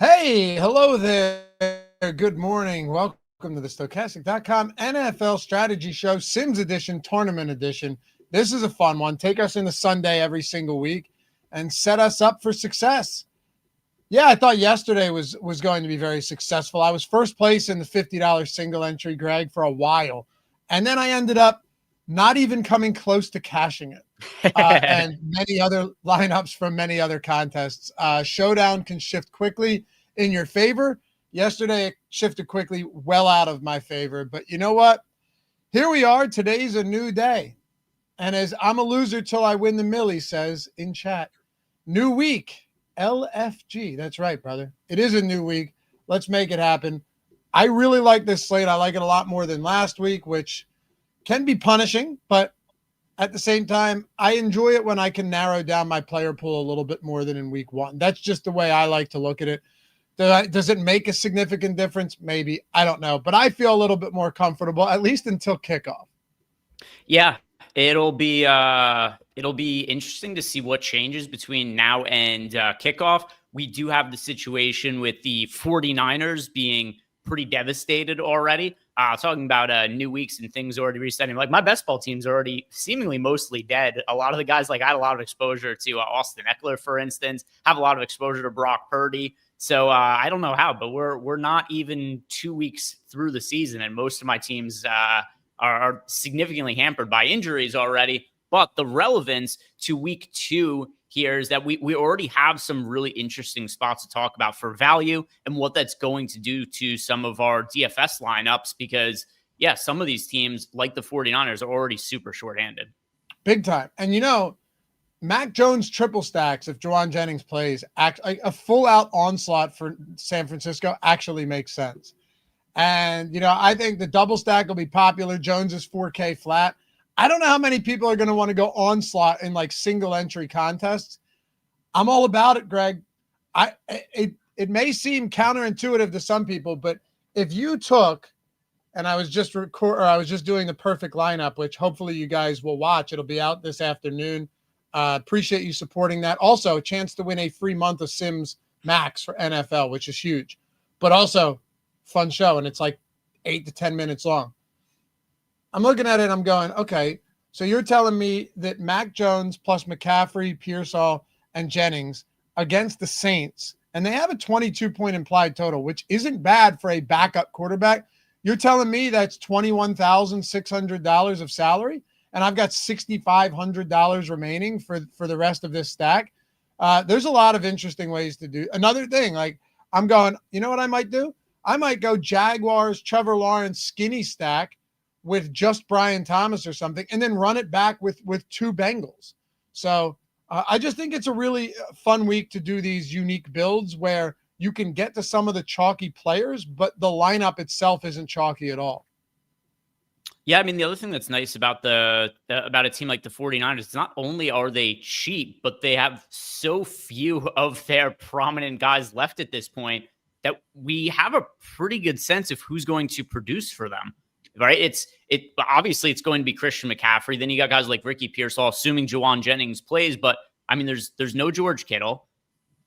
Hey, hello there. Good morning. Welcome to the Stokastic.com NFL Strategy Show, Sims Edition, Tournament Edition. This is a fun one. Take us into Sunday every single week and set us up for success. Yeah, I thought yesterday was going to be very successful. I was first place in the $50 single entry, Greg, for a while. And then I ended up not even coming close to cashing it. And many other lineups from many other contests. Showdown can shift quickly in your favor. Yesterday, it shifted quickly well out of my favor. But you know what? Here we are. Today's a new day. And as I'm a loser till I win the Millie says in chat, new week, LFG. That's right, brother. It is a new week. Let's make it happen. I really like this slate. I like it a lot more than last week, which can be punishing, but at the same time, I enjoy it when I can narrow down my player pool a little bit more than in week one. That's just the way I like to look at it. Does it make a significant difference? Maybe. I don't know. But I feel a little bit more comfortable, at least until kickoff. Yeah, it'll be interesting to see what changes between now and kickoff. We do have the situation with the 49ers being pretty devastated already. Talking about new weeks and things already resetting. Like my best ball team's already seemingly mostly dead. A lot of the guys, like I had a lot of exposure to Austin Eckler, for instance, have a lot of exposure to Brock Purdy. So I don't know how, but we're not even 2 weeks through the season, and most of my teams are significantly hampered by injuries already. But the relevance to week 2 here is that we already have some really interesting spots to talk about for value and what that's going to do to some of our DFS lineups, because, yeah, some of these teams, like the 49ers, are already super shorthanded. Big time. And, Mac Jones triple stacks, if Juwan Jennings plays, a full-out onslaught for San Francisco actually makes sense. And, I think the double stack will be popular. Jones is 4K flat. I don't know how many people are going to want to go onslaught in like single entry contests. I'm all about it, Greg. It may seem counterintuitive to some people, but if you took, and I was just doing the perfect lineup, which hopefully you guys will watch. It'll be out this afternoon. Appreciate you supporting that. Also, a chance to win a free month of Sims Max for NFL, which is huge, but also fun show. And it's like 8 to 10 minutes long. I'm looking at it. I'm going, okay, so you're telling me that Mac Jones plus McCaffrey, Pearsall, and Jennings against the Saints, and they have a 22-point implied total, which isn't bad for a backup quarterback. You're telling me that's $21,600 of salary, and I've got $6,500 remaining for the rest of this stack. There's a lot of interesting ways to do. Another thing, like I'm going, you know what I might do? I might go Jaguars, Trevor Lawrence, skinny stack with just Brian Thomas or something, and then run it back with 2 Bengals. So I just think it's a really fun week to do these unique builds where you can get to some of the chalky players, but the lineup itself isn't chalky at all. Yeah, I mean, the other thing that's nice about about a team like the 49ers is not only are they cheap, but they have so few of their prominent guys left at this point that we have a pretty good sense of who's going to produce for them. Right. Obviously it's going to be Christian McCaffrey. Then you got guys like Ricky Pearsall, assuming Juwan Jennings plays. But I mean, there's no George Kittle.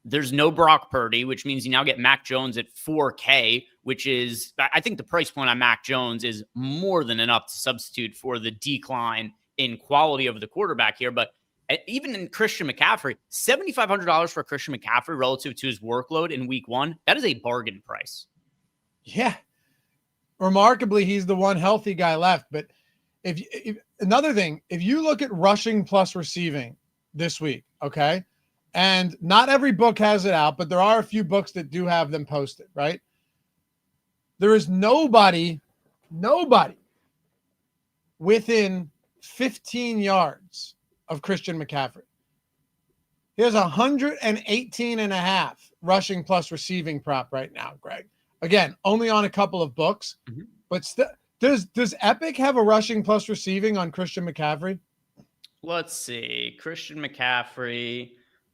There's no Brock Purdy, which means you now get Mac Jones at 4K, which is, I think the price point on Mac Jones is more than enough to substitute for the decline in quality of the quarterback here. But even in Christian McCaffrey, $7,500 for Christian McCaffrey relative to his workload in week 1, that is a bargain price. Yeah. Remarkably, he's the one healthy guy left. But if another thing, if you look at rushing plus receiving this week, okay, and not every book has it out, but there are a few books that do have them posted, right? There is nobody within 15 yards of Christian McCaffrey. He has 118.5 rushing plus receiving prop right now, Greg. Again, only on a couple of books, but does Epic have a rushing plus receiving on Christian McCaffrey? Let's see. Christian McCaffrey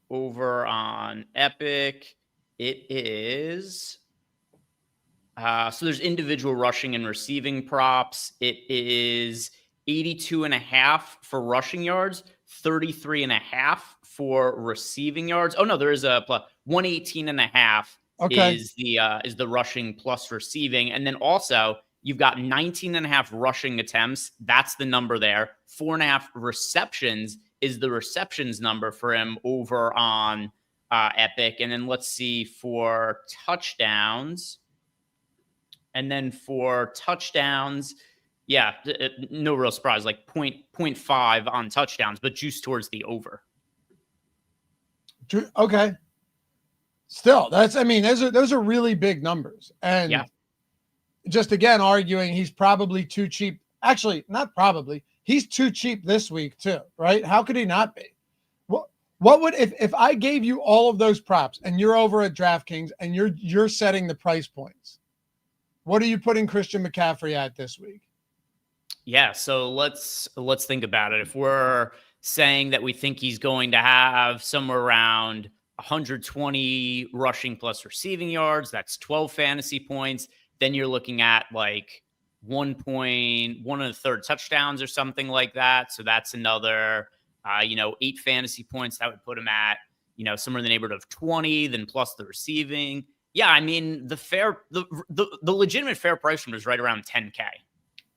over on Epic. It is. So there's individual rushing and receiving props. It is 82.5 for rushing yards, 33.5 for receiving yards. Oh, no, there is a plus 118.5 Okay. is the rushing plus receiving. And then also you've got 19.5 rushing attempts. That's the number there. 4.5 receptions is the receptions number for him over on Epic. And then let's see for touchdowns. And then for touchdowns, yeah, no real surprise, like 0.5 on touchdowns, but juice towards the over. Okay. Still, those are really big numbers. And yeah. Just again, arguing he's probably too cheap. Actually, not probably. He's too cheap this week too, right? How could he not be? What would if I gave you all of those props and you're over at DraftKings and you're setting the price points? What are you putting Christian McCaffrey at this week? Yeah, so let's think about it. If we're saying that we think he's going to have somewhere around 120 rushing plus receiving yards, that's 12 fantasy points. Then you're looking at like 1.1 1/3 touchdowns or something like that. So that's another, 8 fantasy points. That would put him at, somewhere in the neighborhood of 20, then plus the receiving. Yeah, I mean, the legitimate fair price was right around 10K.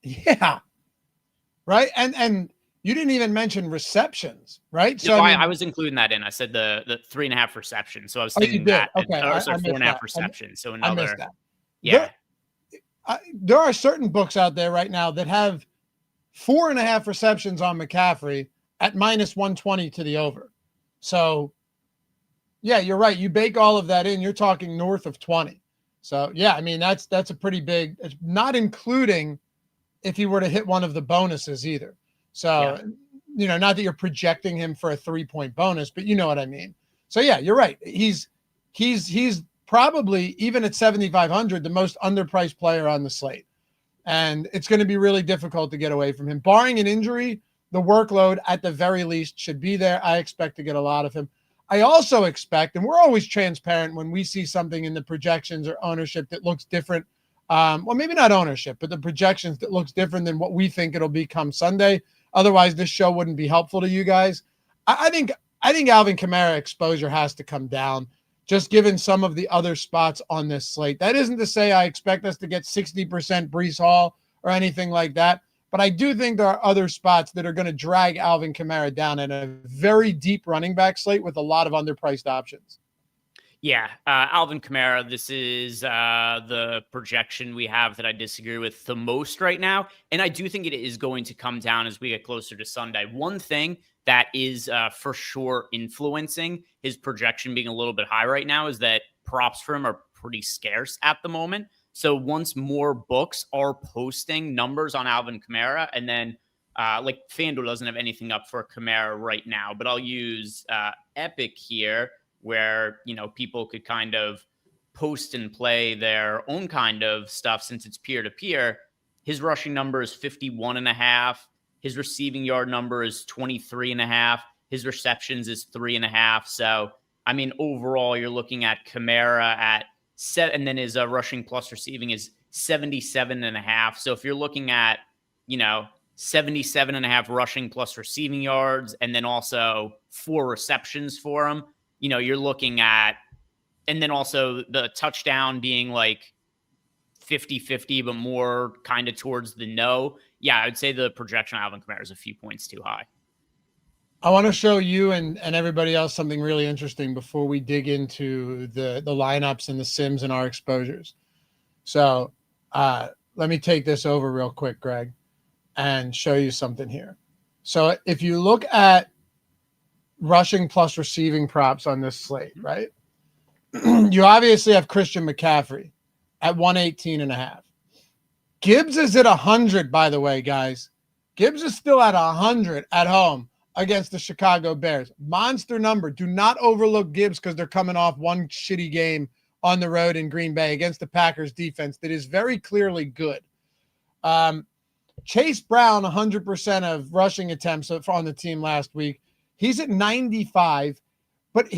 Yeah. Right. And you didn't even mention receptions, right? So I was including that in. I said the 3.5 receptions. So I was thinking that. Okay. Or 4.5 receptions. So another. I missed that. Yeah. There are certain books out there right now that have 4.5 receptions on McCaffrey at -120 to the over. So, yeah, you're right. You bake all of that in, you're talking north of 20. So, yeah, I mean, that's a pretty big, not including if he were to hit one of the bonuses either. So, not that you're projecting him for a 3-point bonus, but you know what I mean. So, yeah, you're right. He's probably, even at 7,500, the most underpriced player on the slate. And it's going to be really difficult to get away from him. Barring an injury, the workload at the very least should be there. I expect to get a lot of him. I also expect, and we're always transparent when we see something in the projections or ownership that looks different. Well, maybe not ownership, but the projections that looks different than what we think it'll be come Sunday. Otherwise, this show wouldn't be helpful to you guys. I think Alvin Kamara exposure has to come down, just given some of the other spots on this slate. That isn't to say I expect us to get 60% Breece Hall or anything like that, but I do think there are other spots that are going to drag Alvin Kamara down in a very deep running back slate with a lot of underpriced options. Yeah, Alvin Kamara, this is the projection we have that I disagree with the most right now. And I do think it is going to come down as we get closer to Sunday. One thing that is for sure influencing his projection being a little bit high right now is that props for him are pretty scarce at the moment. So once more books are posting numbers on Alvin Kamara, and then like FanDuel doesn't have anything up for Kamara right now, but I'll use Epic here, where, people could kind of post and play their own kind of stuff since it's peer-to-peer. His rushing number is 51.5. His receiving yard number is 23.5. His receptions is 3.5. So, I mean, overall, you're looking at Kamara at 7, and then his rushing plus receiving is 77.5. So if you're looking at, 77.5 rushing plus receiving yards, and then also 4 receptions for him, you're looking at, and then also the touchdown being like 50-50, but more kind of towards the no. Yeah, I would say the projection of Alvin Kamara is a few points too high. I want to show you and everybody else something really interesting before we dig into the lineups and the sims and our exposures. So let me take this over real quick, Greg, and show you something here. So if you look at rushing plus receiving props on this slate, right? You obviously have Christian McCaffrey at 118.5. Gibbs is at 100, by the way, guys. Gibbs is still at 100 at home against the Chicago Bears. Monster number. Do not overlook Gibbs because they're coming off one shitty game on the road in Green Bay against the Packers defense that is very clearly good. Chase Brown, 100% of rushing attempts on the team last week. He's at 95. But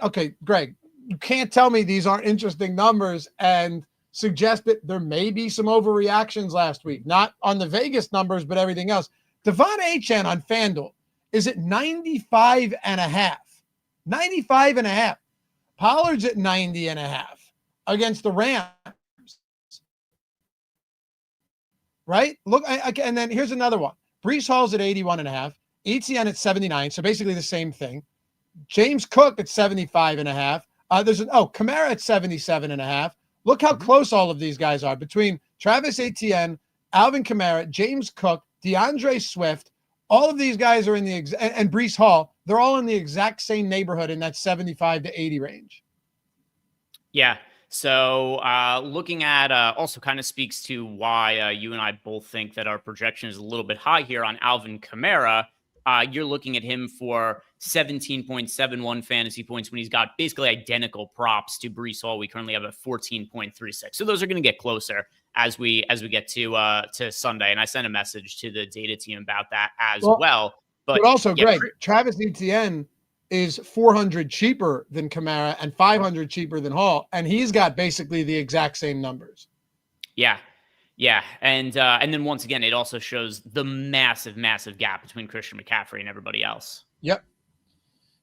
okay, Greg, you can't tell me these aren't interesting numbers and suggest that there may be some overreactions last week. Not on the Vegas numbers, but everything else. Devon Achane on FanDuel is at 95.5. 95.5. Pollard's at 90.5. against the Rams. Right? Look, and then here's another one. Breece Hall's at 81.5, ETN at 79, so basically the same thing. James Cook at 75.5. Kamara at 77.5. Look how close all of these guys are between Travis Etienne, Alvin Kamara, James Cook, DeAndre Swift. All of these guys are in the and Breece Hall. They're all in the exact same neighborhood in that 75 to 80 range. Yeah. So looking at also kind of speaks to why you and I both think that our projection is a little bit high here on Alvin Kamara. You're looking at him for 17.71 fantasy points when he's got basically identical props to Breece Hall. We currently have a 14.36. So those are going to get closer as we get to Sunday. And I sent a message to the data team about that as well. But also, Greg, Travis Etienne is 400 cheaper than Kamara and 500 cheaper than Hall, and he's got basically the exact same numbers. Yeah. Yeah. And then once again, it also shows the massive, massive gap between Christian McCaffrey and everybody else. Yep.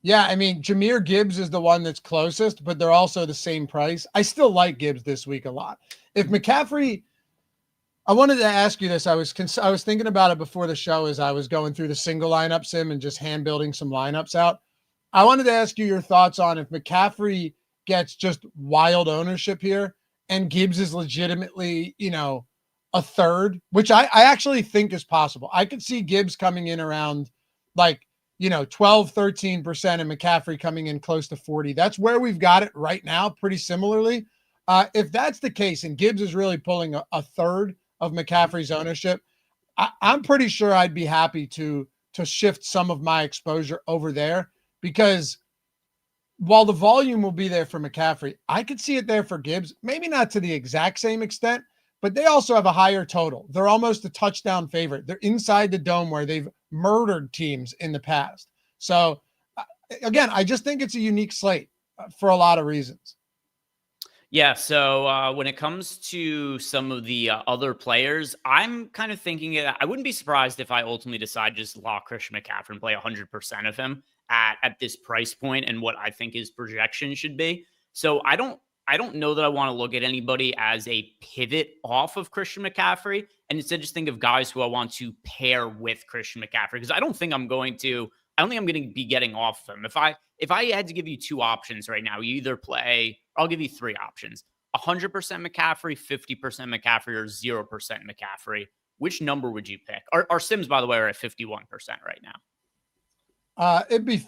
Yeah, I mean, Jahmyr Gibbs is the one that's closest, but they're also the same price. I still like Gibbs this week a lot. If McCaffrey, I wanted to ask you this. I was thinking about it before the show as I was going through the single lineup sim and just hand building some lineups out. I wanted to ask you your thoughts on if McCaffrey gets just wild ownership here and Gibbs is legitimately, a third, which I actually think is possible. I could see Gibbs coming in around 12, 13% and McCaffrey coming in close to 40. That's where we've got it right now, pretty similarly. If that's the case and Gibbs is really pulling a third of McCaffrey's ownership, I'm pretty sure I'd be happy to shift some of my exposure over there. Because while the volume will be there for McCaffrey, I could see it there for Gibbs, maybe not to the exact same extent, but they also have a higher total. They're almost a touchdown favorite. They're inside the dome where they've murdered teams in the past. So again, I just think it's a unique slate for a lot of reasons. Yeah, so when it comes to some of the other players, I'm kind of thinking I wouldn't be surprised if I ultimately decide to just lock Christian McCaffrey and play 100% of him at this price point and what I think his projection should be. So I don't know that I want to look at anybody as a pivot off of Christian McCaffrey, and instead just think of guys who I want to pair with Christian McCaffrey, because I don't think I'm going to be getting off of him. If I had to give you two options right now, you either play, I'll give you three options: 100% McCaffrey, 50% McCaffrey, or 0% McCaffrey. Which number would you pick? Our sims, by the way, are at 51% right now. It'd be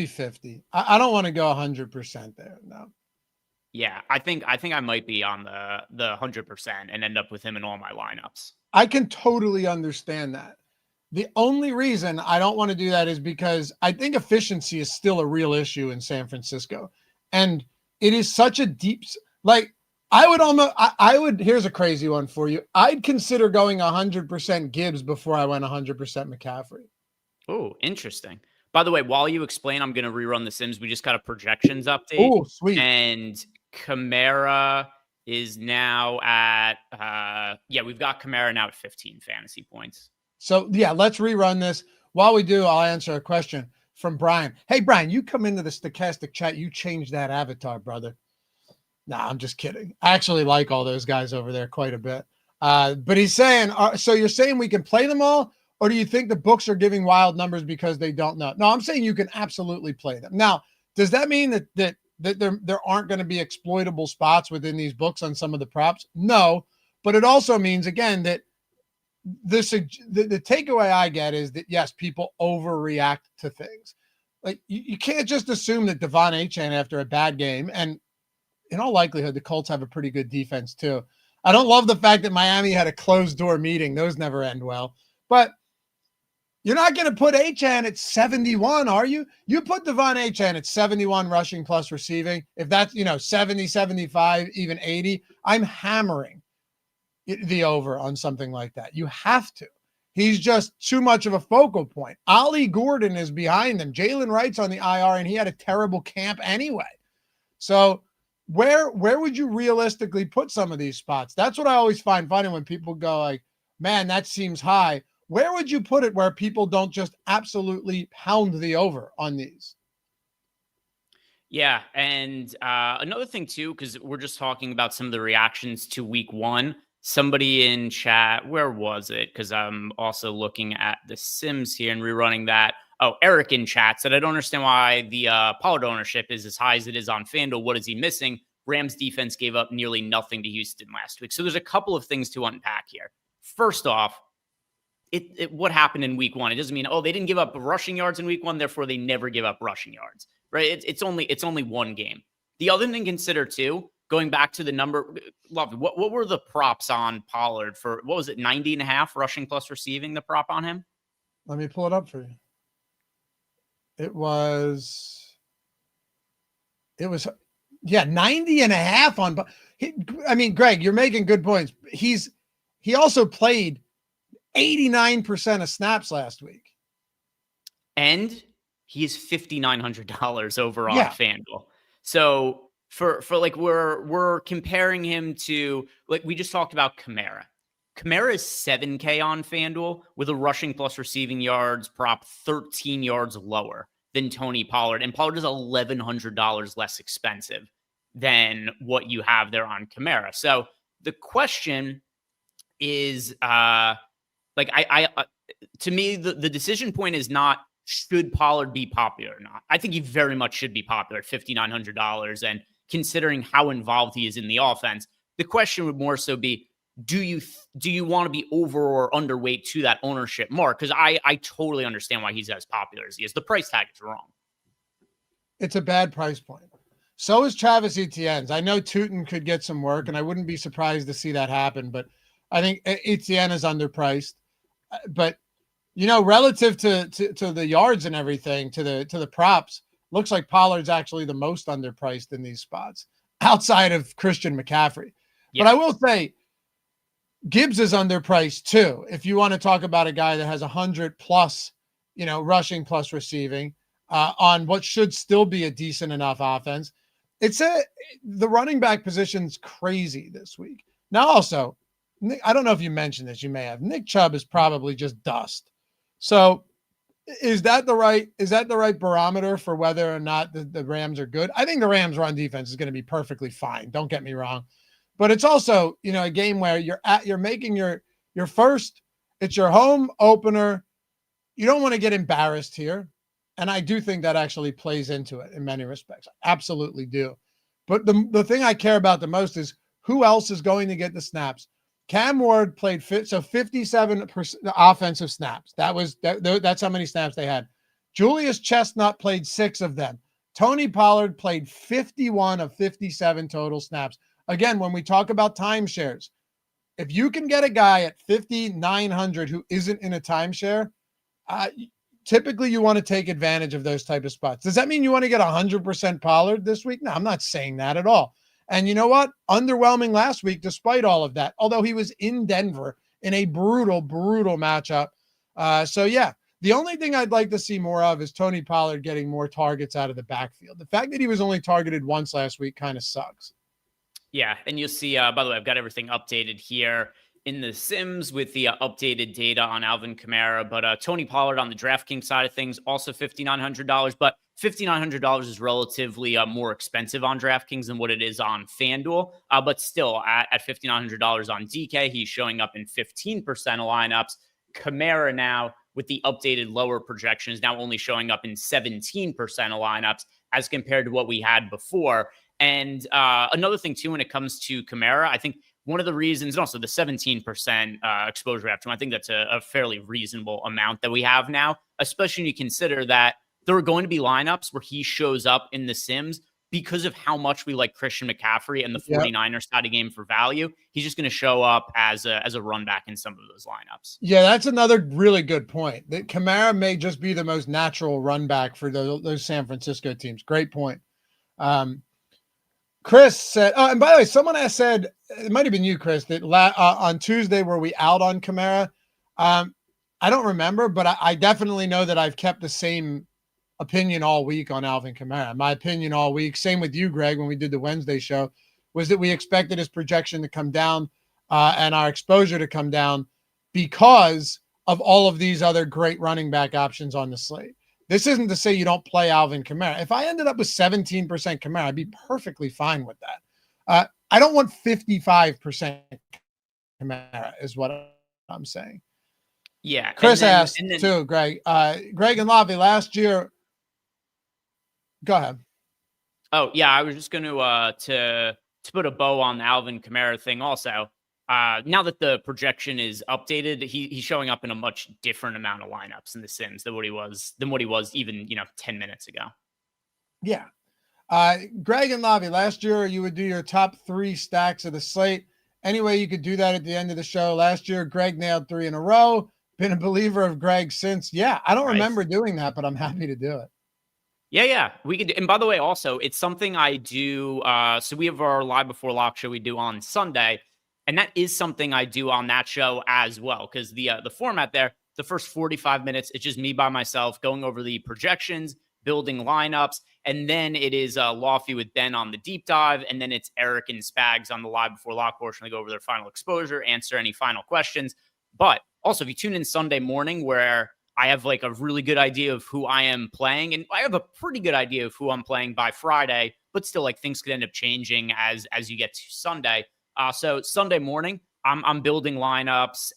50. I don't want to go 100% there. No. Yeah, I think I might be on the 100% and end up with him in all my lineups. I can totally understand that. The only reason I don't want to do that is because I think efficiency is still a real issue in San Francisco. And it is such a deep, here's a crazy one for you. I'd consider going 100% Gibbs before I went 100% McCaffrey. Oh, interesting. By the way, while you explain, I'm going to rerun the Sims. We just got a projections update. Oh, sweet. And Kamara is now at, we've got Kamara now at 15 fantasy points. So, yeah, let's rerun this. While we do, I'll answer a question from Brian. Hey, Brian, you come into the Stokastic chat. You changed that avatar, brother. Nah, I'm just kidding. I actually like all those guys over there quite a bit. But he's saying, so you're saying we can play them all? Or do you think the books are giving wild numbers because they don't know? No, I'm saying you can absolutely play them. Now, does that mean that there aren't going to be exploitable spots within these books on some of the props? No, but it also means, again, that the takeaway I get is that, yes, people overreact to things. Like you can't just assume that Devon Achane after a bad game, and in all likelihood, the Colts have a pretty good defense too. I don't love the fact that Miami had a closed door meeting. Those never end well, but you're not going to put Achane at 71, are you? You put Devon Achane at 71 rushing plus receiving. If that's, 70, 75, even 80, I'm hammering the over on something like that. You have to. He's just too much of a focal point. Ollie Gordon is behind them. Jalen Wright's on the IR, and he had a terrible camp anyway. So where would you realistically put some of these spots? That's what I always find funny when people go like, man, that seems high. Where would you put it where people don't just absolutely pound the over on these? Yeah. And another thing, too, because we're just talking about some of the reactions to week one. Somebody in chat, where was it? Because I'm also looking at the Sims here and rerunning that. Oh, Eric in chat said, I don't understand why the Pollard ownership is as high as it is on FanDuel. What is he missing? Rams defense gave up nearly nothing to Houston last week. So there's a couple of things to unpack here. First off, what happened in week one? It doesn't mean, oh, they didn't give up rushing yards in week one, therefore they never give up rushing yards, right? It's only one game. The other thing to consider too, going back to the number, Loughy, what were the props on Pollard for, what was it, 90.5 rushing plus receiving, the prop on him? Let me pull it up for you. It was 90.5 on. I mean, Greg, you're making good points. He also played 89% of snaps last week. And he's $5,900 over on FanDuel. So for like, we're comparing him to, like, we just talked about Kamara. Kamara is $7K on FanDuel with a rushing plus receiving yards prop 13 yards lower than Tony Pollard. And Pollard is $1,100 less expensive than what you have there on Kamara. So the question is, to me, the decision point is not, should Pollard be popular or not? I think he very much should be popular at $5,900. And considering how involved he is in the offense, the question would more so be, do you want to be over or underweight to that ownership mark? Because I totally understand why he's as popular as he is. The price tag is wrong. It's a bad price point. So is Travis Etienne's. I know Tootin could get some work, and I wouldn't be surprised to see that happen. But I think Etienne is underpriced. But relative to the yards and everything, to the props, looks like Pollard's actually the most underpriced in these spots, outside of Christian McCaffrey. Yeah. But I will say, Gibbs is underpriced too. If you want to talk about a guy that has 100 plus, rushing plus receiving on what should still be a decent enough offense, the running back position's crazy this week. Now, also, I don't know if you mentioned this, you may have. Nick Chubb is probably just dust. So is that the right barometer for whether or not the Rams are good? I think the Rams run defense is going to be perfectly fine. Don't get me wrong. But it's also, a game where you're making your first, it's your home opener. You don't want to get embarrassed here. And I do think that actually plays into it in many respects. I absolutely do. But the thing I care about the most is who else is going to get the snaps. Cam Ward played 57% offensive snaps. That's how many snaps they had. Julius Chestnut played 6 of them. Tony Pollard played 51 of 57 total snaps. Again, when we talk about timeshares, if you can get a guy at 5,900 who isn't in a timeshare, typically you want to take advantage of those type of spots. Does that mean you want to get 100% Pollard this week? No, I'm not saying that at all. And you know what? Underwhelming last week, despite all of that, although he was in Denver in a brutal, brutal matchup. The only thing I'd like to see more of is Tony Pollard getting more targets out of the backfield. The fact that he was only targeted once last week kind of sucks. Yeah, and you'll see, by the way, I've got everything updated here in the Sims with the updated data on Alvin Kamara. But Tony Pollard on the DraftKings side of things, also $5,900. But $5,900 is relatively more expensive on DraftKings than what it is on FanDuel. But still, at $5,900 on DK, he's showing up in 15% of lineups. Kamara now, with the updated lower projections, now only showing up in 17% of lineups as compared to what we had before. And another thing, too, when it comes to Kamara, I think one of the reasons, and also the 17% exposure we have to him, I think that's a fairly reasonable amount that we have now, especially when you consider that there are going to be lineups where he shows up in the Sims because of how much we like Christian McCaffrey and the 49ers side of game for value. He's just going to show up as a run back in some of those lineups. Yeah, that's another really good point. That Kamara may just be the most natural run back for those San Francisco teams. Great point. Chris said, and by the way, someone has said, it might have been you, Chris, that on Tuesday, were we out on Kamara? I don't remember, but I definitely know that I've kept the same opinion all week on Alvin Kamara. My opinion all week, same with you, Greg, when we did the Wednesday show, was that we expected his projection to come down and our exposure to come down because of all of these other great running back options on the slate. This isn't to say you don't play Alvin Kamara. If I ended up with 17% Kamara, I'd be perfectly fine with that. I don't want 55% Kamara is what I'm saying. Yeah. Chris asked too, Greg. Greg and Loughy last year. Go ahead. Oh yeah, I was just going to put a bow on the Alvin Kamara thing. Also, now that the projection is updated, he's showing up in a much different amount of lineups in the Sims than what he was even 10 minutes ago. Yeah. Greg and Loughy, last year you would do your top 3 stacks of the slate. Anyway, you could do that at the end of the show. Last year, Greg nailed 3 in a row. Been a believer of Greg since. Yeah, I don't remember doing that, but I'm happy to do it. Yeah, we could. And by the way, also, it's something I do. So we have our live before lock show we do on Sunday, and that is something I do on that show as well. Because the format there, the first 45 minutes, it's just me by myself going over the projections, building lineups, and then it is Loughy with Ben on the deep dive, and then it's Eric and Spags on the live before lock portion to go over their final exposure, answer any final questions. But also, if you tune in Sunday morning, where I have like a really good idea of who I am playing, and I have a pretty good idea of who I'm playing by Friday, but still like things could end up changing as you get to Sunday. So Sunday morning, I'm building lineups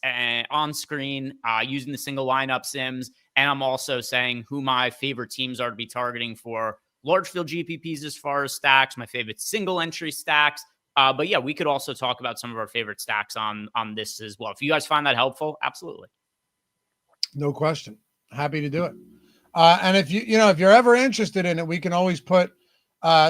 on screen using the single lineup sims, and I'm also saying who my favorite teams are to be targeting for large field GPPs as far as stacks, my favorite single entry stacks. But yeah, we could also talk about some of our favorite stacks on this as well. If you guys find that helpful, absolutely. No question. Happy to do it. And if if you're ever interested in it, we can always put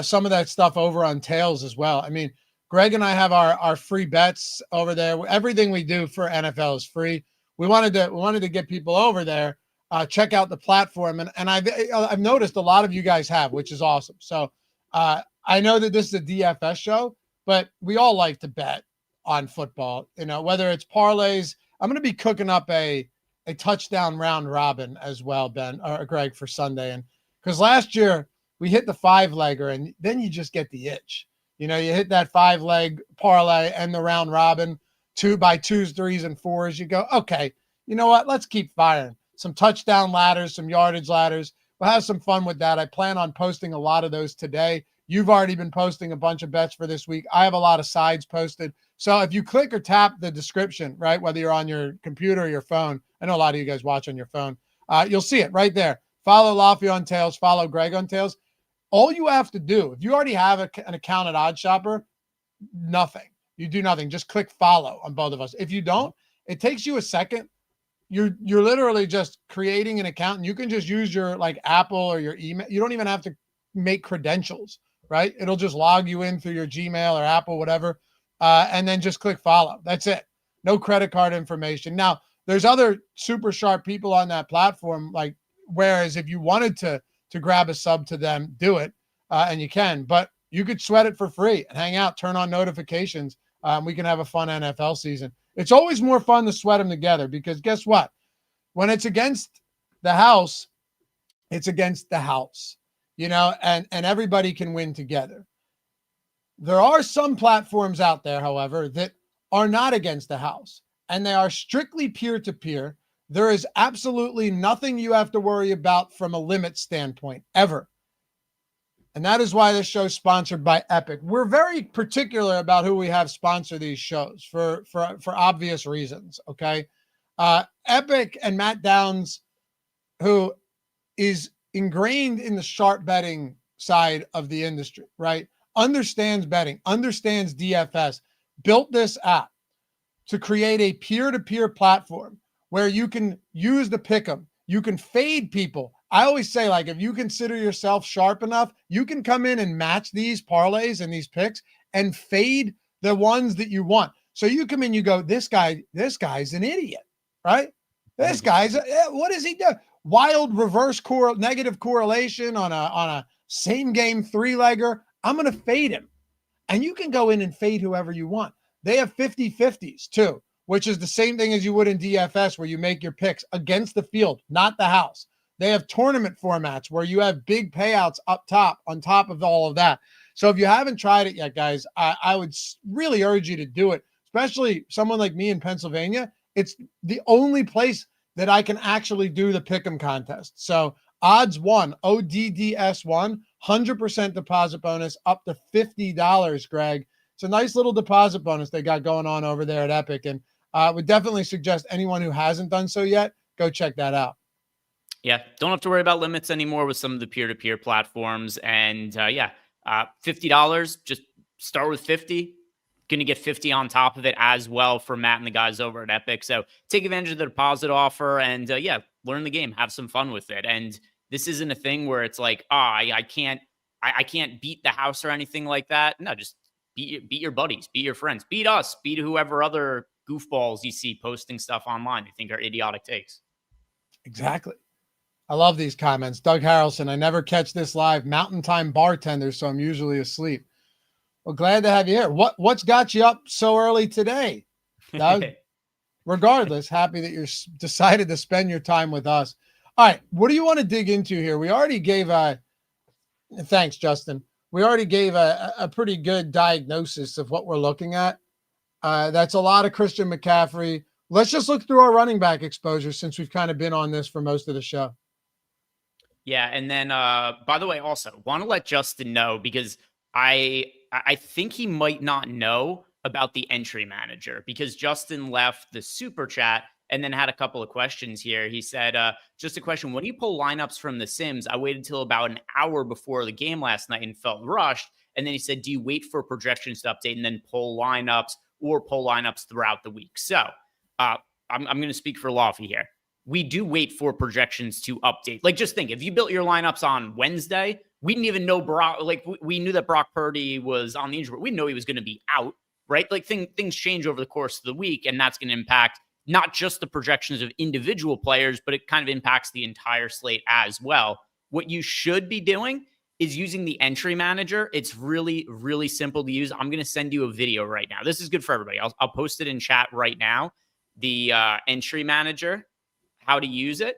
some of that stuff over on Tails as well. I mean, Greg and I have our free bets over there. Everything we do for NFL is free. We wanted to get people over there, check out the platform, and I've noticed a lot of you guys have, which is awesome. So I know that this is a DFS show, but we all like to bet on football. Whether it's parlays. I'm going to be cooking up a touchdown round robin as well, Ben or Greg, for Sunday. And because last year we hit the 5-legger, and then you just get the itch. You hit that 5-leg parlay and the round robin 2 by 2s, 3s, and 4s. You go, okay, you know what? Let's keep firing. Some touchdown ladders, some yardage ladders. We'll have some fun with that. I plan on posting a lot of those today. You've already been posting a bunch of bets for this week. I have a lot of sides posted. So if you click or tap the description, right, whether you're on your computer or your phone, I know a lot of you guys watch on your phone, you'll see it right there. Follow Loughy on Tails, follow Greg on Tails. All you have to do, if you already have an account at OddsShopper, nothing. You do nothing. Just click follow on both of us. If you don't, it takes you a second. You're literally just creating an account, and you can just use your Apple or your email. You don't even have to make credentials, right? It'll just log you in through your Gmail or Apple, whatever. And then just click follow. That's it. No credit card information. Now, there's other super sharp people on that platform, whereas if you wanted to grab a sub to them, do it, and you can. But you could sweat it for free and hang out, turn on notifications. We can have a fun NFL season. It's always more fun to sweat them together, because guess what? When it's against the house, it's against the house, and everybody can win together. There are some platforms out there, however, that are not against the house, and they are strictly peer-to-peer. There is absolutely nothing you have to worry about from a limit standpoint, ever. And that is why this show is sponsored by Epic. We're very particular about who we have sponsor these shows for obvious reasons, okay? Epic and Matt Downs, who is ingrained in the sharp betting side of the industry, right? Understands betting, understands DFS, built this app to create a peer-to-peer platform where you can use the pick'em. You can fade people. I always say, if you consider yourself sharp enough, you can come in and match these parlays and these picks and fade the ones that you want. So you come in, you go, this guy's an idiot, right? This guy's, what does he do? Wild reverse negative correlation on a same game 3-legger. I'm going to fade him. And you can go in and fade whoever you want. They have 50-50s too, which is the same thing as you would in DFS, where you make your picks against the field, not the house. They have tournament formats where you have big payouts up top on top of all of that. So if you haven't tried it yet, guys, I would really urge you to do it, especially someone like me in Pennsylvania. It's the only place that I can actually do the pick'em contest. So Odds1, ODDS1, 100% deposit bonus up to $50, Greg. It's a nice little deposit bonus they got going on over there at Epic. And would definitely suggest anyone who hasn't done so yet, go check that out. Yeah, don't have to worry about limits anymore with some of the peer-to-peer platforms. And $50, just start with 50. Going to get 50 on top of it as well for Matt and the guys over at Epic. So take advantage of the deposit offer and learn the game, have some fun with it. And this isn't a thing where it's like, I can't beat the house or anything like that. No, just beat your buddies, beat your friends, beat us, beat whoever other goofballs you see posting stuff online you think are idiotic takes. Exactly. I love these comments. Doug Harrelson, I never catch this live. Mountain time bartender, so I'm usually asleep. Well, glad to have you here. What's got you up so early today, Doug? Regardless, happy that you're decided to spend your time with us. All right, what do you want to dig into here? We already gave thanks, Justin. We already gave a pretty good diagnosis of what we're looking at. That's a lot of Christian McCaffrey. Let's just look through our running back exposure since we've kind of been on this for most of the show. Yeah, and then by the way, also want to let Justin know because I think he might not know about the entry manager because Justin left the super chat and then had a couple of questions here. He said, just a question. When you pull lineups from the Sims, I waited till about an hour before the game last night and felt rushed. And then he said, do you wait for projections to update and then pull lineups or pull lineups throughout the week? So I'm going to speak for Loughy here. We do wait for projections to update. Like, just think, if you built your lineups on Wednesday, we didn't even know Brock. Like, we knew that Brock Purdy was on the injury. We didn't know he was going to be out, right? Like, things change over the course of the week, and that's going to impact not just the projections of individual players, but it kind of impacts the entire slate as well. What you should be doing is using the entry manager. It's really, really simple to use. I'm going to send you a video right now. This is good for everybody. I'll post it in chat right now. The entry manager, how to use it.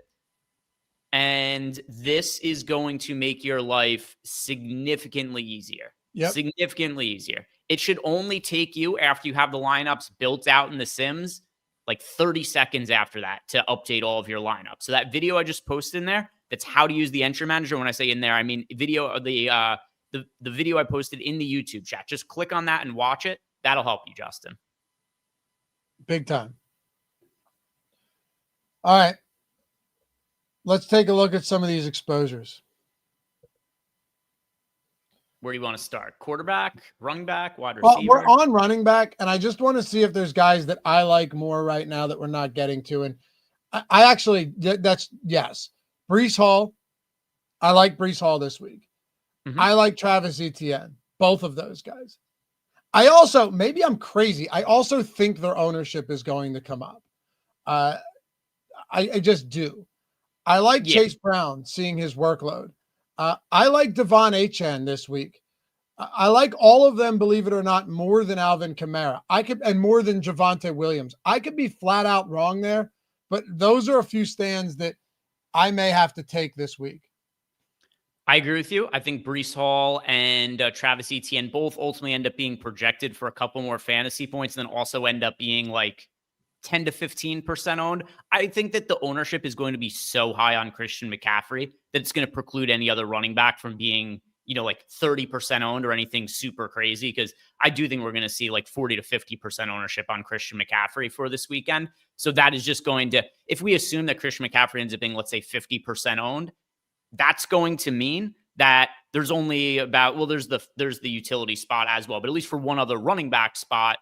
And this is going to make your life significantly easier. Yep. Significantly easier. It should only take you, after you have the lineups built out in the Sims, like 30 seconds after that to update all of your lineups. So that video I just posted in there, that's how to use the entry manager. When I say in there, I mean video, the video I posted in the YouTube chat. Just click on that and watch it. That'll help you, Justin. Big time. All right. Let's take a look at some of these exposures. Where do you want to start? Quarterback, running back, wide receiver? Well, we're on running back, and I just want to see if there's guys that I like more right now that we're not getting to. And I actually, yes. Breece Hall. I like Breece Hall this week. Mm-hmm. I like Travis Etienne. Both of those guys. I also, maybe I'm crazy, I also think their ownership is going to come up. I just do. I like Chase Brown, seeing his workload. I like Devon Achane this week. I like all of them, believe it or not, more than Alvin Kamara. And more than Javonte Williams. I could be flat out wrong there, but those are a few stands that I may have to take this week. I agree with you. I think Breece Hall and Travis Etienne both ultimately end up being projected for a couple more fantasy points and then also end up being like 10 to 15% owned. I think that the ownership is going to be so high on Christian McCaffrey that it's going to preclude any other running back from being, like 30% owned or anything super crazy. Because I do think we're going to see like 40 to 50% ownership on Christian McCaffrey for this weekend. So that is just going to, if we assume that Christian McCaffrey ends up being, let's say 50% owned, that's going to mean that there's only about, there's the utility spot as well, but at least for one other running back spot,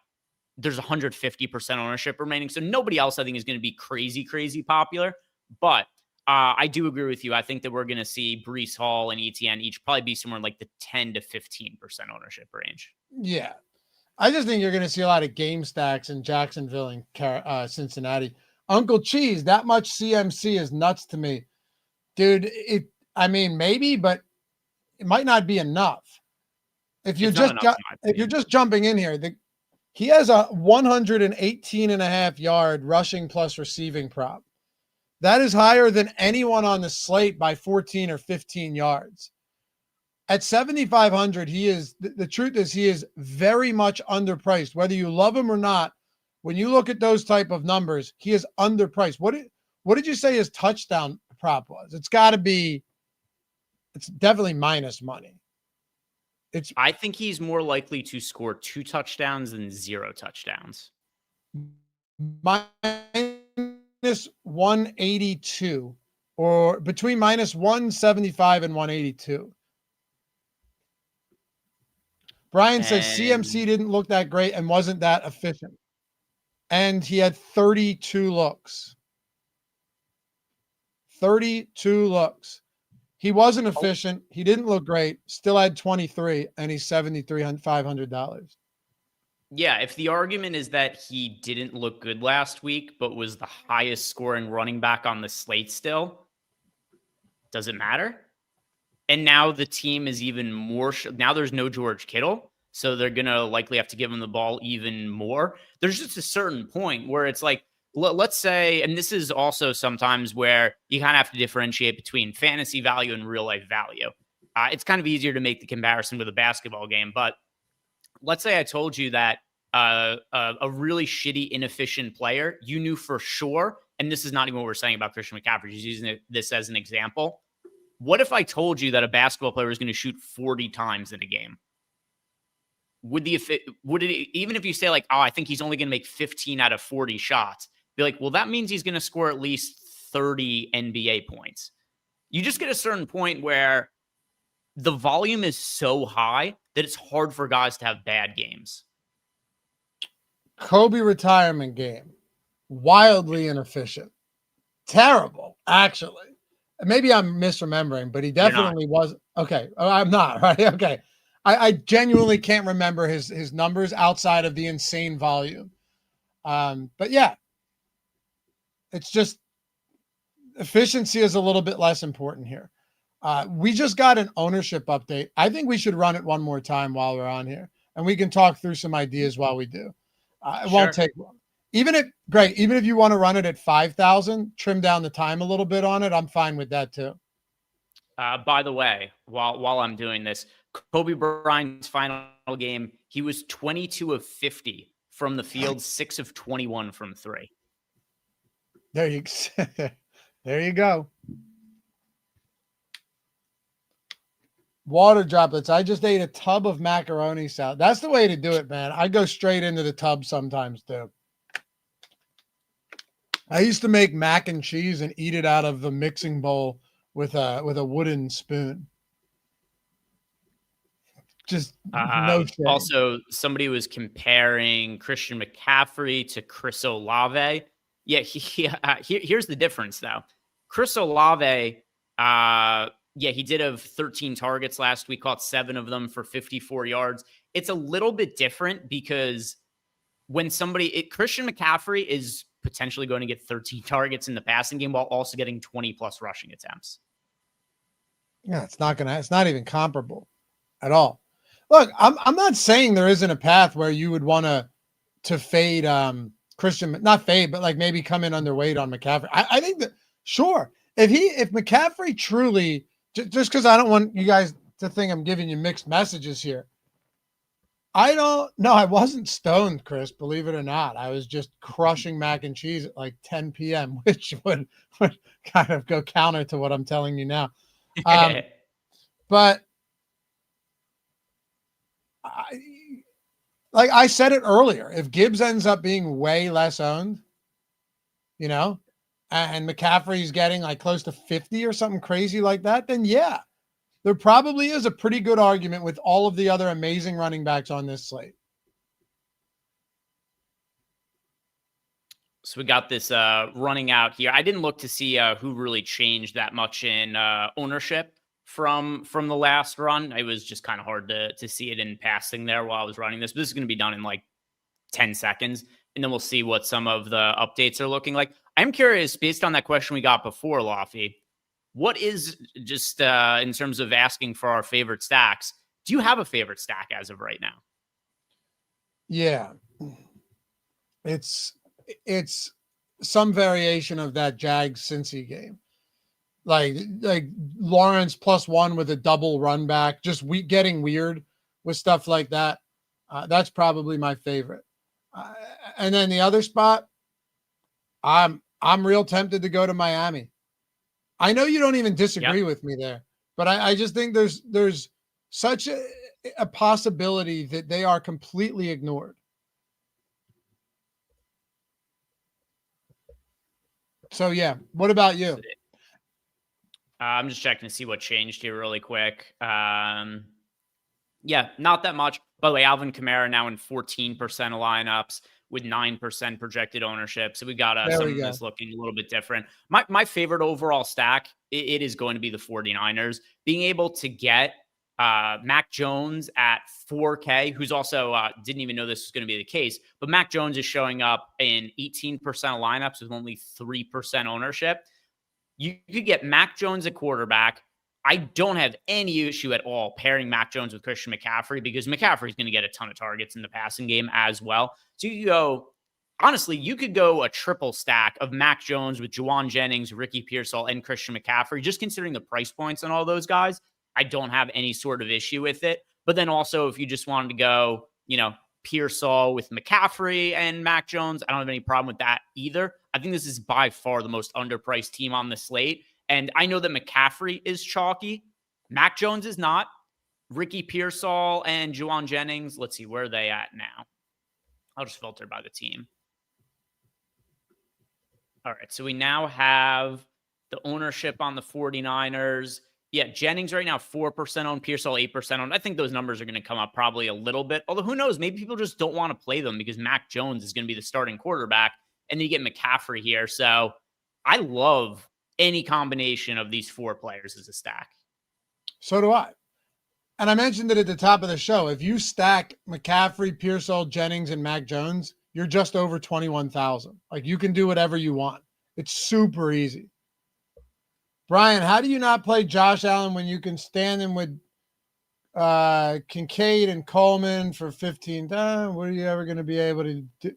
there's 150% ownership remaining. So nobody else, I think, is going to be crazy, crazy popular. But I do agree with you. I think that we're going to see Breece Hall and Etienne each probably be somewhere in like the 10 to 15% ownership range. Yeah. I just think you're going to see a lot of game stacks in Jacksonville and Cincinnati. Uncle Cheese, that much CMC is nuts to me. Dude, maybe, but it might not be enough. If you're just jumping in here, he has a 118.5 yard rushing plus receiving prop. That is higher than anyone on the slate by 14 or 15 yards. At 7,500, the truth is he is very much underpriced. Whether you love him or not, when you look at those type of numbers, he is underpriced. What did you say his touchdown prop was? It's got to be It's definitely minus money. I think he's more likely to score 2 touchdowns than 0 touchdowns. Minus 182, or between minus 175 and 182. Brian says CMC didn't look that great and wasn't that efficient. And he had 32 looks. 32 looks. He wasn't efficient. He didn't look great. Still had 23, and he's $7,500. Yeah, if the argument is that he didn't look good last week, but was the highest scoring running back on the slate still, does it matter? And now the team is even more. Now there's no George Kittle, so they're going to likely have to give him the ball even more. There's just a certain point where it's like, let's say, and this is also sometimes where you kind of have to differentiate between fantasy value and real life value. It's kind of easier to make the comparison with a basketball game, but let's say I told you that a really shitty, inefficient player, you knew for sure, and this is not even what we're saying about Christian McCaffrey, he's using this as an example. What if I told you that a basketball player is going to shoot 40 times in a game? Would it, even if you say like, oh, I think he's only going to make 15 out of 40 shots, be like, well, that means he's going to score at least 30 NBA points. You just get a certain point where the volume is so high that it's hard for guys to have bad games. Kobe retirement game. Wildly inefficient. Terrible, actually. Maybe I'm misremembering, but he definitely was. Okay, I'm not, right? Okay. I genuinely can't remember his numbers outside of the insane volume. But yeah, it's just efficiency is a little bit less important here. We just got an ownership update. I think we should run it one more time while we're on here, and we can talk through some ideas while we do. It won't take long. Even if you want to run it at 5,000, trim down the time a little bit on it, I'm fine with that too. By the way, while I'm doing this, Kobe Bryant's final game, he was 22 of 50 from the field, 6 of 21 from 3. There you go. Water droplets. I just ate a tub of macaroni salad. That's the way to do it, man. I go straight into the tub sometimes too. I used to make mac and cheese and eat it out of the mixing bowl with a wooden spoon. Just no shame. Also, somebody was comparing Christian McCaffrey to Chris Olave. Yeah, here's the difference, though. Chris Olave, he did have 13 targets last week, caught 7 of them for 54 yards. It's a little bit different because when Christian McCaffrey is potentially going to get 13 targets in the passing game while also getting 20+ rushing attempts. Yeah, it's not even comparable at all. Look, I'm not saying there isn't a path where you would want to fade Christian, not fade, but like maybe come in underweight on McCaffrey. I think that sure. If McCaffrey truly, just because I don't want you guys to think I'm giving you mixed messages here. I wasn't stoned, Chris, believe it or not. I was just crushing mac and cheese at like 10 p.m., which would kind of go counter to what I'm telling you now. But I said it earlier, if Gibbs ends up being way less owned, and McCaffrey's getting like close to 50 or something crazy like that, then yeah, there probably is a pretty good argument with all of the other amazing running backs on this slate. So we got this running out here. I didn't look to see who really changed that much in ownership from the last run. It was just kind of hard to see it in passing there while I was running this. But this is going to be done in like 10 seconds, and then we'll see what some of the updates are looking like. I'm curious, based on that question we got before, Loughy, what is just in terms of asking for our favorite stacks? Do you have a favorite stack as of right now? Yeah, it's some variation of that Jags Cincy game, like Lawrence +1 with a double run back, just getting weird with stuff like that. That's probably my favorite. And then the other spot, I'm real tempted to go to Miami. I know you don't even disagree with me there. But I just think there's such a possibility that they are completely ignored. So yeah, what about you? I'm just checking to see what changed here really quick. Yeah, not that much. By the way, Alvin Kamara now in 14% of lineups with 9% projected ownership. So we got something that's looking a little bit different. My favorite overall stack, it is going to be the 49ers. Being able to get Mac Jones at 4K, who's also didn't even know this was going to be the case, but Mac Jones is showing up in 18% of lineups with only 3% ownership. You could get Mac Jones at quarterback. I don't have any issue at all pairing Mac Jones with Christian McCaffrey because McCaffrey is going to get a ton of targets in the passing game as well. So you go, honestly, you could go a triple stack of Mac Jones with Juwan Jennings, Ricky Pearsall, and Christian McCaffrey. Just considering the price points on all those guys, I don't have any sort of issue with it. But then also, if you just wanted to go, Pearsall with McCaffrey and Mac Jones, I don't have any problem with that either. I think this is by far the most underpriced team on the slate. And I know that McCaffrey is chalky. Mac Jones is not. Ricky Pearsall and Juwan Jennings, let's see, where are they at now? I'll just filter by the team. All right, so we now have the ownership on the 49ers. Yeah, Jennings right now, 4% on, Pearsall 8% on. I think those numbers are going to come up probably a little bit. Although who knows, maybe people just don't want to play them because Mac Jones is going to be the starting quarterback. And then you get McCaffrey here. So I love any combination of these four players as a stack. So do I. And I mentioned it at the top of the show. If you stack McCaffrey, Pearsall, Jennings, and Mac Jones, you're just over 21,000. Like, you can do whatever you want. It's super easy. Brian, how do you not play Josh Allen when you can stand him with Kincaid and Coleman for 15? What are you ever going to be able to do?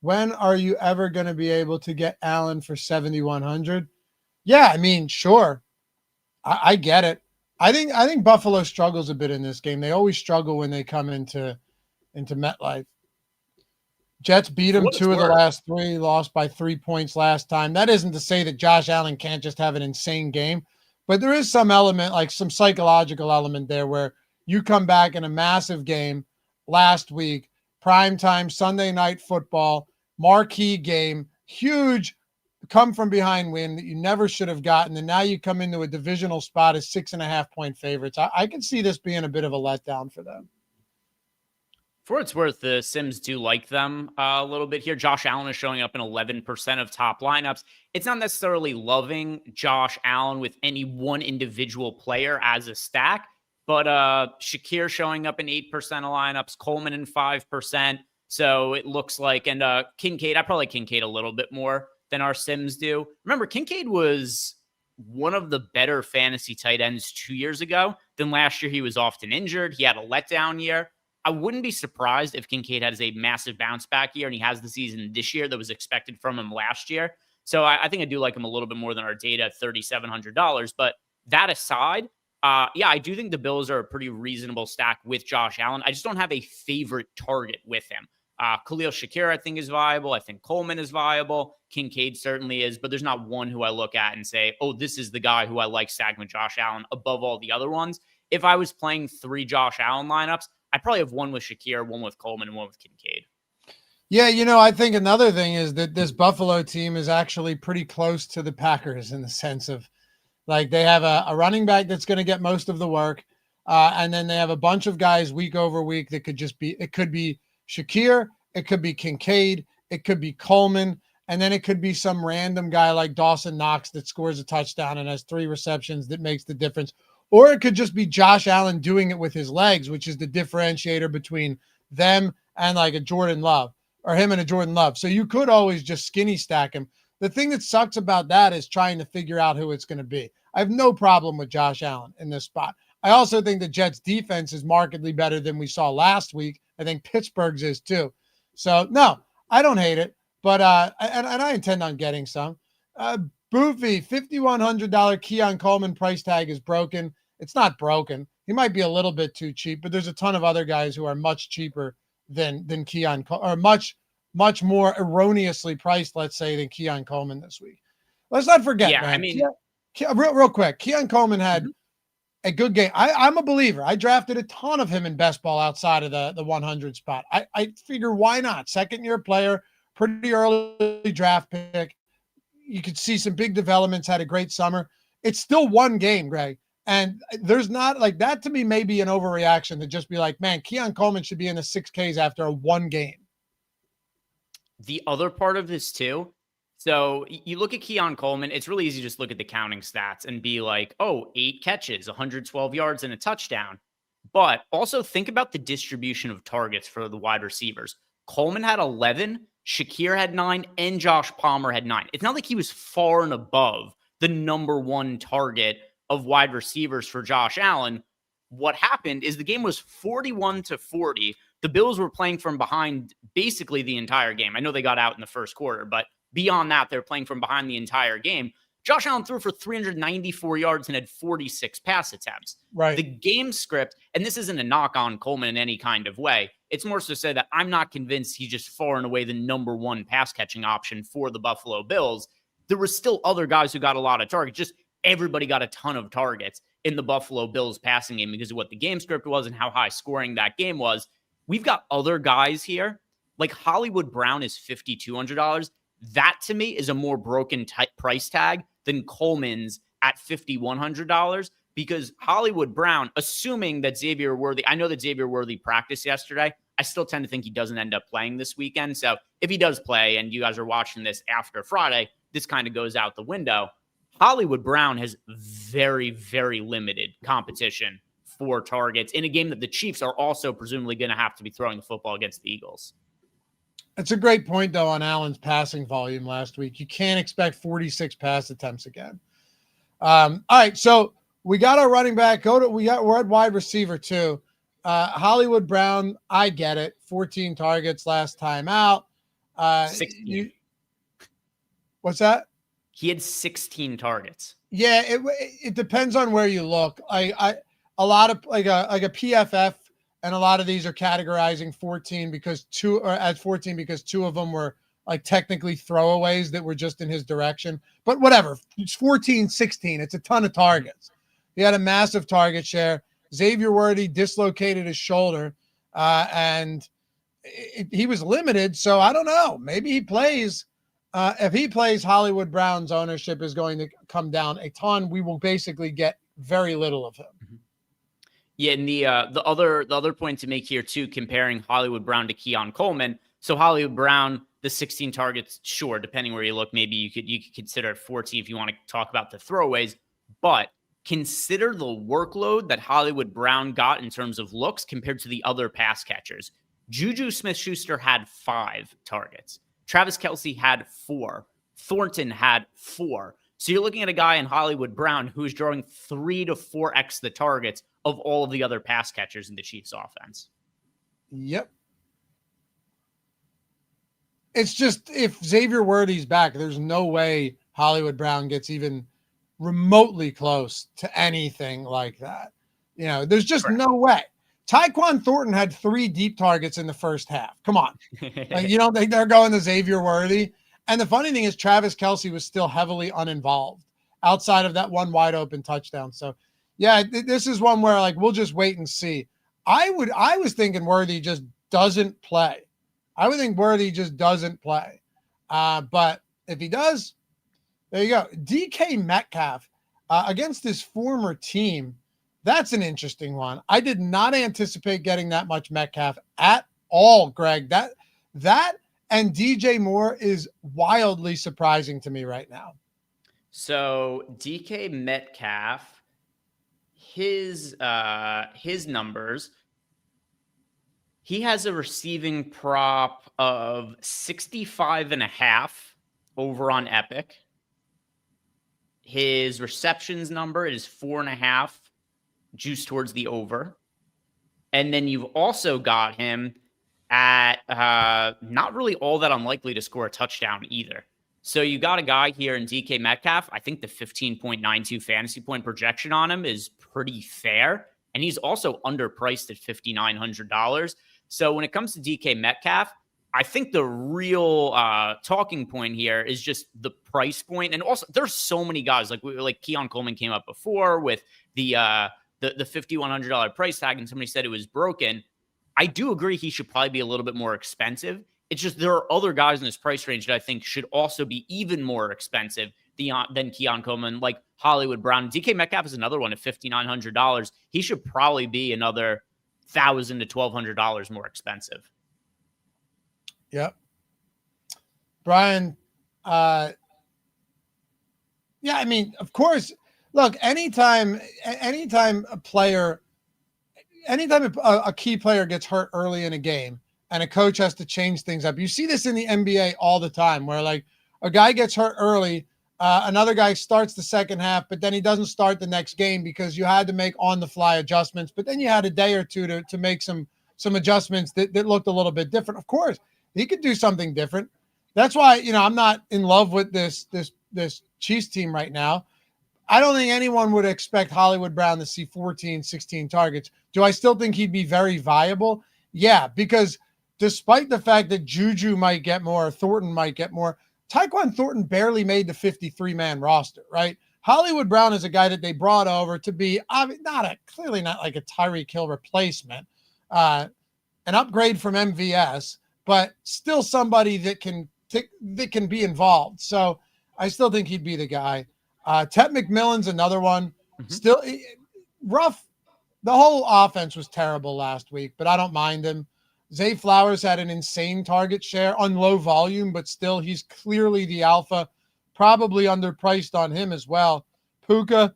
When are you ever going to be able to get Allen for 7,100? Yeah, I mean, sure. I get it. I think Buffalo struggles a bit in this game. They always struggle when they come into MetLife. Jets beat them 2 of the last 3, lost by 3 points last time. That isn't to say that Josh Allen can't just have an insane game, but there is some element, like some psychological element there where you come back in a massive game last week, primetime Sunday night football, marquee game, huge come from behind win that you never should have gotten. And now you come into a divisional spot as 6.5-point favorites. I can see this being a bit of a letdown for them. For what it's worth, the Sims do like them a little bit here. Josh Allen is showing up in 11% of top lineups. It's not necessarily loving Josh Allen with any one individual player as a stack, but Shakir showing up in 8% of lineups, Coleman in 5%. So it looks like, and Kincaid, I probably like Kincaid a little bit more than our Sims do. Remember, Kincaid was one of the better fantasy tight ends 2 years ago. Then last year he was often injured. He had a letdown year. I wouldn't be surprised if Kincaid has a massive bounce back year and he has the season this year that was expected from him last year. So I think I do like him a little bit more than our data at $3,700. But that aside, yeah, I do think the Bills are a pretty reasonable stack with Josh Allen. I just don't have a favorite target with him. Khalil Shakir, I think, is viable. I think Coleman is viable. Kincaid certainly is, but there's not one who I look at and say, oh, this is the guy who I like stacking with Josh Allen above all the other ones. If I was playing 3 Josh Allen lineups, I'd probably have one with Shakir, one with Coleman, and one with Kincaid. Yeah, I think another thing is that this Buffalo team is actually pretty close to the Packers in the sense of, like, they have a running back that's going to get most of the work, and then they have a bunch of guys week over week that could just be, it could be Shakir, it could be Kincaid, it could be Coleman, and then it could be some random guy like Dawson Knox that scores a touchdown and has 3 receptions that makes the difference. Or it could just be Josh Allen doing it with his legs, which is the differentiator between them and like a Jordan Love, or him and a Jordan Love. So you could always just skinny stack him. The thing that sucks about that is trying to figure out who it's going to be. I have no problem with Josh Allen in this spot. I also think the Jets defense is markedly better than we saw last week. I think Pittsburgh's is too. So no, I don't hate it, but and I intend on getting some. Boofy, $5,100 Keon Coleman price tag is broken. It's not broken. He might be a little bit too cheap, but there's a ton of other guys who are much cheaper than Keon, or much more erroneously priced, let's say, than Keon Coleman this week. Let's not forget, man. I mean, real quick, Keon Coleman had a good game. I'm a believer. I drafted a ton of him in best ball outside of the 100 spot. I figure why not? Second year player, pretty early draft pick. You could see some big developments, had a great summer. It's still one game, Greg. And there's not like that to me, maybe an overreaction to just be like, man, Keon Coleman should be in the 6Ks after a one game. The other part of this too. So you look at Keon Coleman, it's really easy to just look at the counting stats and be like, oh, 8 catches, 112 yards and a touchdown. But also think about the distribution of targets for the wide receivers. Coleman had 11, Shakir had 9, and Josh Palmer had 9. It's not like he was far and above the number one target of wide receivers for Josh Allen. What happened is the game was 41-40. The Bills were playing from behind basically the entire game. I know they got out in the first quarter, but beyond that, they're playing from behind the entire game. Josh Allen threw for 394 yards and had 46 pass attempts. Right. The game script, and this isn't a knock on Coleman in any kind of way. It's more so to say that I'm not convinced he's just far and away the number one pass catching option for the Buffalo Bills. There were still other guys who got a lot of targets. Just everybody got a ton of targets in the Buffalo Bills passing game because of what the game script was and how high scoring that game was. We've got other guys here, like Hollywood Brown is $5,200. That to me is a more broken price tag than Coleman's at $5,100 because Hollywood Brown, assuming that Xavier Worthy, I know that Xavier Worthy practiced yesterday. I still tend to think he doesn't end up playing this weekend. So if he does play and you guys are watching this after Friday, this kind of goes out the window. Hollywood Brown has very, very limited competition for targets in a game that the Chiefs are also presumably going to have to be throwing the football against the Eagles. It's a great point, though, on Allen's passing volume last week. You can't expect 46 pass attempts again. All right, so we got our running back. We're at wide receiver too. Hollywood Brown, I get it. 14 targets last time out. 16. What's that? He had 16 targets. Yeah, it depends on where you look. A lot of like a PFF, and a lot of these are categorizing 14 because two of them were like technically throwaways that were just in his direction. But whatever, it's 14, 16. It's a ton of targets. He had a massive target share. Xavier Worthy dislocated his shoulder, and he was limited. So I don't know. Maybe he plays. If he plays, Hollywood Brown's ownership is going to come down a ton. We will basically get very little of him. Yeah, and the other point to make here too, comparing Hollywood Brown to Keon Coleman. So Hollywood Brown, the 16 targets, sure, depending where you look, maybe you could consider it 14 if you want to talk about the throwaways. But consider the workload that Hollywood Brown got in terms of looks compared to the other pass catchers. Juju Smith-Schuster had 5 targets. Travis Kelce had 4. Thornton had 4. So you're looking at a guy in Hollywood Brown who is drawing 3 to 4x the targets of all of the other pass catchers in the Chiefs offense. Yep. It's just if Xavier Worthy's back, there's no way Hollywood Brown gets even remotely close to anything like that. You know, there's just no way. Tyquan Thornton had 3 deep targets in the first half. Come on. Like, you don't think they're going to Xavier Worthy? And the funny thing is Travis Kelce was still heavily uninvolved outside of that one wide open touchdown. So yeah, this is one where like, we'll just wait and see. I was thinking Worthy just doesn't play. I would think Worthy just doesn't play. But if he does, there you go. DK Metcalf against his former team. That's an interesting one. I did not anticipate getting that much Metcalf at all, Greg. That and DJ Moore is wildly surprising to me right now. So DK Metcalf, his numbers, he has a receiving prop of 65.5 over on Epic. His receptions number is 4.5, juice towards the over. And then you've also got him at not really all that unlikely to score a touchdown either. So you got a guy here in DK Metcalf. I think the 15.92 fantasy point projection on him is pretty fair. And he's also underpriced at $5,900. So when it comes to DK Metcalf, I think the real talking point here is just the price point. And also there's so many guys like Keon Coleman came up before with the the $5,100 price tag and somebody said it was broken, I do agree he should probably be a little bit more expensive. It's just there are other guys in this price range that I think should also be even more expensive than Keon Coleman, like Hollywood Brown. DK Metcalf is another one at $5,900. He should probably be another $1,000 to $1,200 more expensive. Yep. Brian, yeah, I mean, of course, look, anytime a player, anytime a key player gets hurt early in a game and a coach has to change things up, you see this in the NBA all the time where like a guy gets hurt early, another guy starts the second half, but then he doesn't start the next game because you had to make on the fly adjustments, but then you had a day or two to make some adjustments that looked a little bit different. Of course, he could do something different. That's why, I'm not in love with this Chiefs team right now. I don't think anyone would expect Hollywood Brown to see 14, 16 targets. Do I still think he'd be very viable? Yeah, because despite the fact that Juju might get more, Thornton might get more, Tyquan Thornton barely made the 53-man roster, right? Hollywood Brown is a guy that they brought over to be clearly not like a Tyreek Hill replacement, an upgrade from MVS, but still somebody that can be involved. So I still think he'd be the guy. Tet McMillan's another one. Mm-hmm. Still rough. The whole offense was terrible last week, but I don't mind him. Zay Flowers had an insane target share on low volume, but still he's clearly the alpha, probably underpriced on him as well. Puka,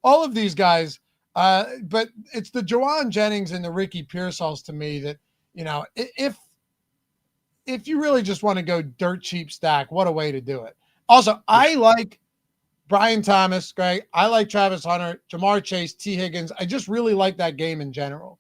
all of these guys. But it's the Juwan Jennings and the Ricky Pearsalls to me that, if you really just want to go dirt cheap stack, what a way to do it. Also, I like Brian Thomas, Greg. I like Travis Hunter, Jamar Chase, T. Higgins. I just really like that game in general.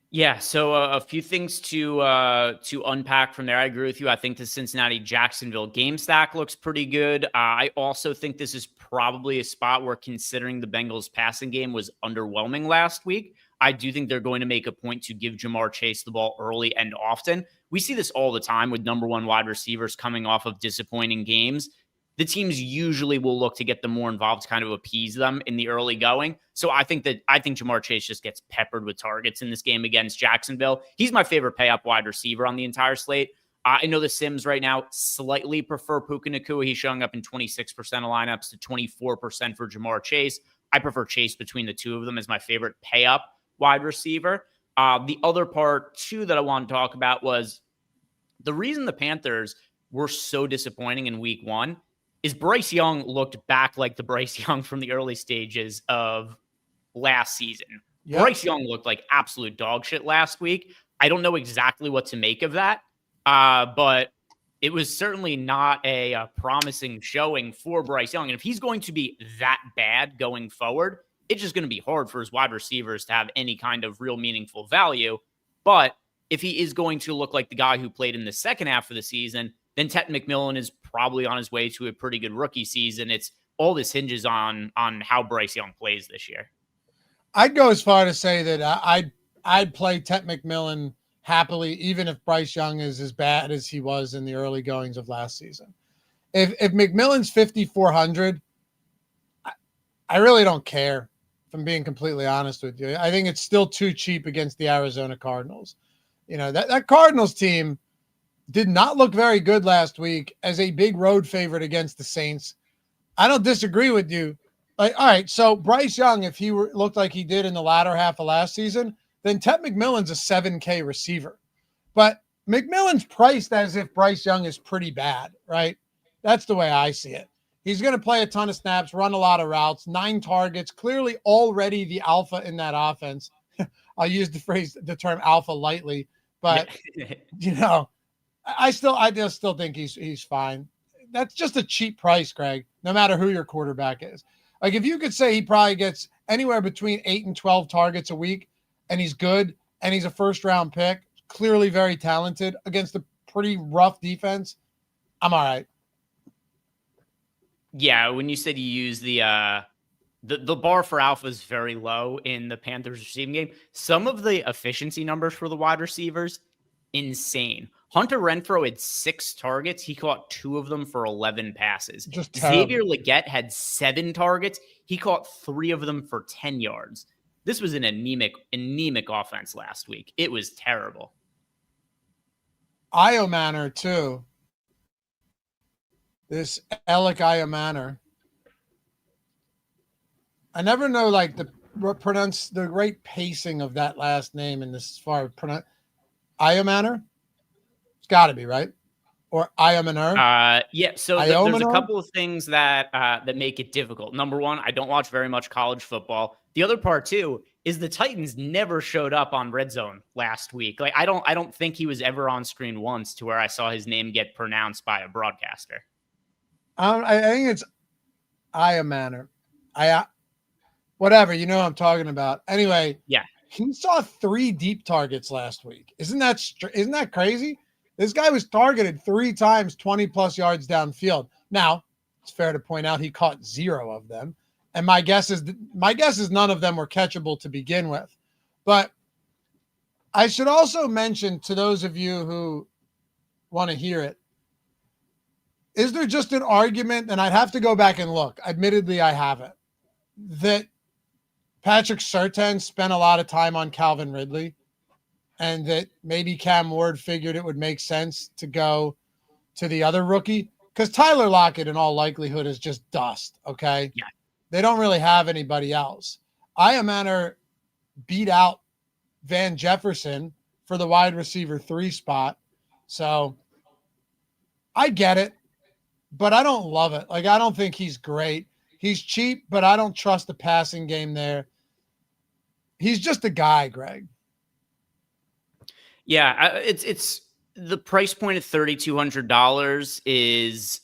Yeah, so a few things to unpack from there. I agree with you. I think the Cincinnati-Jacksonville game stack looks pretty good. I also think this is probably a spot where, considering the Bengals' passing game was underwhelming last week, I do think they're going to make a point to give Jamar Chase the ball early and often. We see this all the time with number one wide receivers coming off of disappointing games. The teams usually will look to get them more involved to kind of appease them in the early going. So I think Jamar Chase just gets peppered with targets in this game against Jacksonville. He's my favorite pay-up wide receiver on the entire slate. I know the Sims right now slightly prefer Puka Nacua. He's showing up in 26% of lineups to 24% for Jamar Chase. I prefer Chase between the two of them as my favorite pay-up wide receiver. The other part, too, that I want to talk about was the reason the Panthers were so disappointing in week one is Bryce Young looked back like the Bryce Young from the early stages of last season. Yep. Bryce Young looked like absolute dog shit last week. I don't know exactly what to make of that, but it was certainly not a promising showing for Bryce Young. And if he's going to be that bad going forward, it's just going to be hard for his wide receivers to have any kind of real meaningful value. But if he is going to look like the guy who played in the second half of the season, then Tet McMillan is probably on his way to a pretty good rookie season. It's all this hinges on how Bryce Young plays this year. I'd go as far to say that I'd play Tet McMillan happily, even if Bryce Young is as bad as he was in the early goings of last season. If McMillan's 5,400, I really don't care, if I'm being completely honest with you. I think it's still too cheap against the Arizona Cardinals. That Cardinals team did not look very good last week as a big road favorite against the Saints. I don't disagree with you. All right, so Bryce Young, if he looked like he did in the latter half of last season, then Tet McMillan's a 7K receiver. But McMillan's priced as if Bryce Young is pretty bad, right? That's the way I see it. He's going to play a ton of snaps, run a lot of routes, 9 targets, clearly already the alpha in that offense. I'll use the term alpha lightly, but I just still think he's fine. That's just a cheap price, Greg, no matter who your quarterback is. Like, if you could say he probably gets anywhere between 8 and 12 targets a week, and he's good, and he's a first-round pick, clearly very talented against a pretty rough defense, I'm all right. Yeah, when you said you use the bar for alpha is very low in the Panthers receiving game, some of the efficiency numbers for the wide receivers, insane. Hunter Renfrow had 6 targets. He caught 2 of them for 11 passes. Just Xavier terrible. Legette had 7 targets. He caught 3 of them for 10 yards. This was an anemic offense last week. It was terrible. Io Manor, too. This Alec Io Manor. I never know, like, the right pacing of that last name in this far pronounce. Io Manor? It's got to be, right? Or Io Manor? Yeah, so there's a couple of things that make it difficult. Number one, I don't watch very much college football. The other part, too, is the Titans never showed up on Red Zone last week. Like, I don't think he was ever on screen once to where I saw his name get pronounced by a broadcaster. I think it's Io Manor. Whatever, you know what I'm talking about. Anyway, yeah, he saw 3 deep targets last week. Isn't that crazy? This guy was targeted 3 times, 20+ yards downfield. Now, it's fair to point out he caught 0 of them, and my guess is none of them were catchable to begin with. But I should also mention to those of you who want to hear it, is there just an argument, and I'd have to go back and look, admittedly I haven't, that Patrick Surtain spent a lot of time on Calvin Ridley, and that maybe Cam Ward figured it would make sense to go to the other rookie? Because Tyler Lockett, in all likelihood, is just dust, okay? Yeah. They don't really have anybody else. Io Manor beat out Van Jefferson for the wide receiver 3 spot. So I get it, but I don't love it. Like, I don't think he's great. He's cheap, but I don't trust the passing game there. He's just a guy, Greg. Yeah, it's the price point of $3,200 is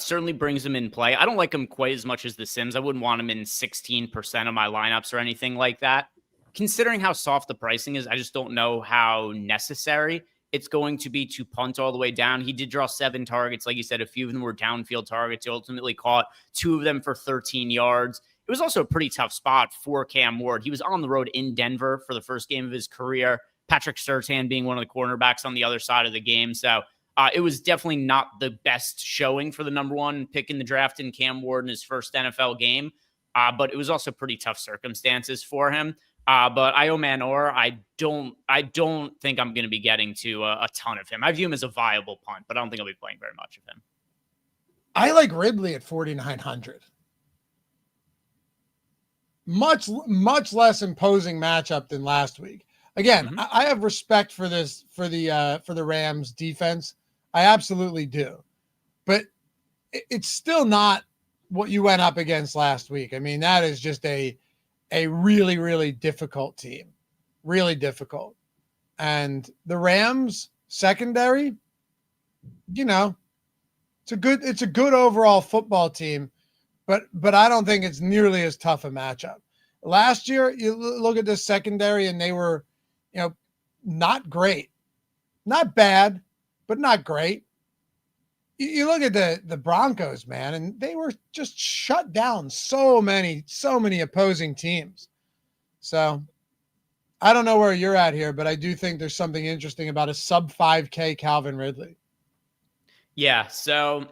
certainly brings him in play. I don't like him quite as much as the Sims. I wouldn't want him in 16% of my lineups or anything like that. Considering how soft the pricing is, I just don't know how necessary it's going to be to punt all the way down. He did draw 7 targets. Like you said, a few of them were downfield targets. He ultimately caught 2 of them for 13 yards. It was also a pretty tough spot for Cam Ward. He was on the road in Denver for the first game of his career. Patrick Surtain being one of the cornerbacks on the other side of the game. So it was definitely not the best showing for the number 1 pick in the draft in Cam Ward in his first NFL game. But it was also pretty tough circumstances for him. But Io Manor, I don't think I'm going to be getting to a ton of him. I view him as a viable punt, but I don't think I'll be playing very much of him. I like Ridley at 4,900. Much less imposing matchup than last week. Again, I have respect for this for the Rams defense. I absolutely do, but it's still not what you went up against last week. I mean, that is just a really, really difficult team, really difficult. And the Rams secondary, you know, it's a good overall football team, but I don't think it's nearly as tough a matchup. Last year, you look at the secondary and they were, you know, not great, not bad, but not great. You look at the Broncos, man, and they were just shut down so many opposing teams. So I don't know where you're at here, but I do think there's something interesting about a sub 5K Calvin Ridley. Yeah. So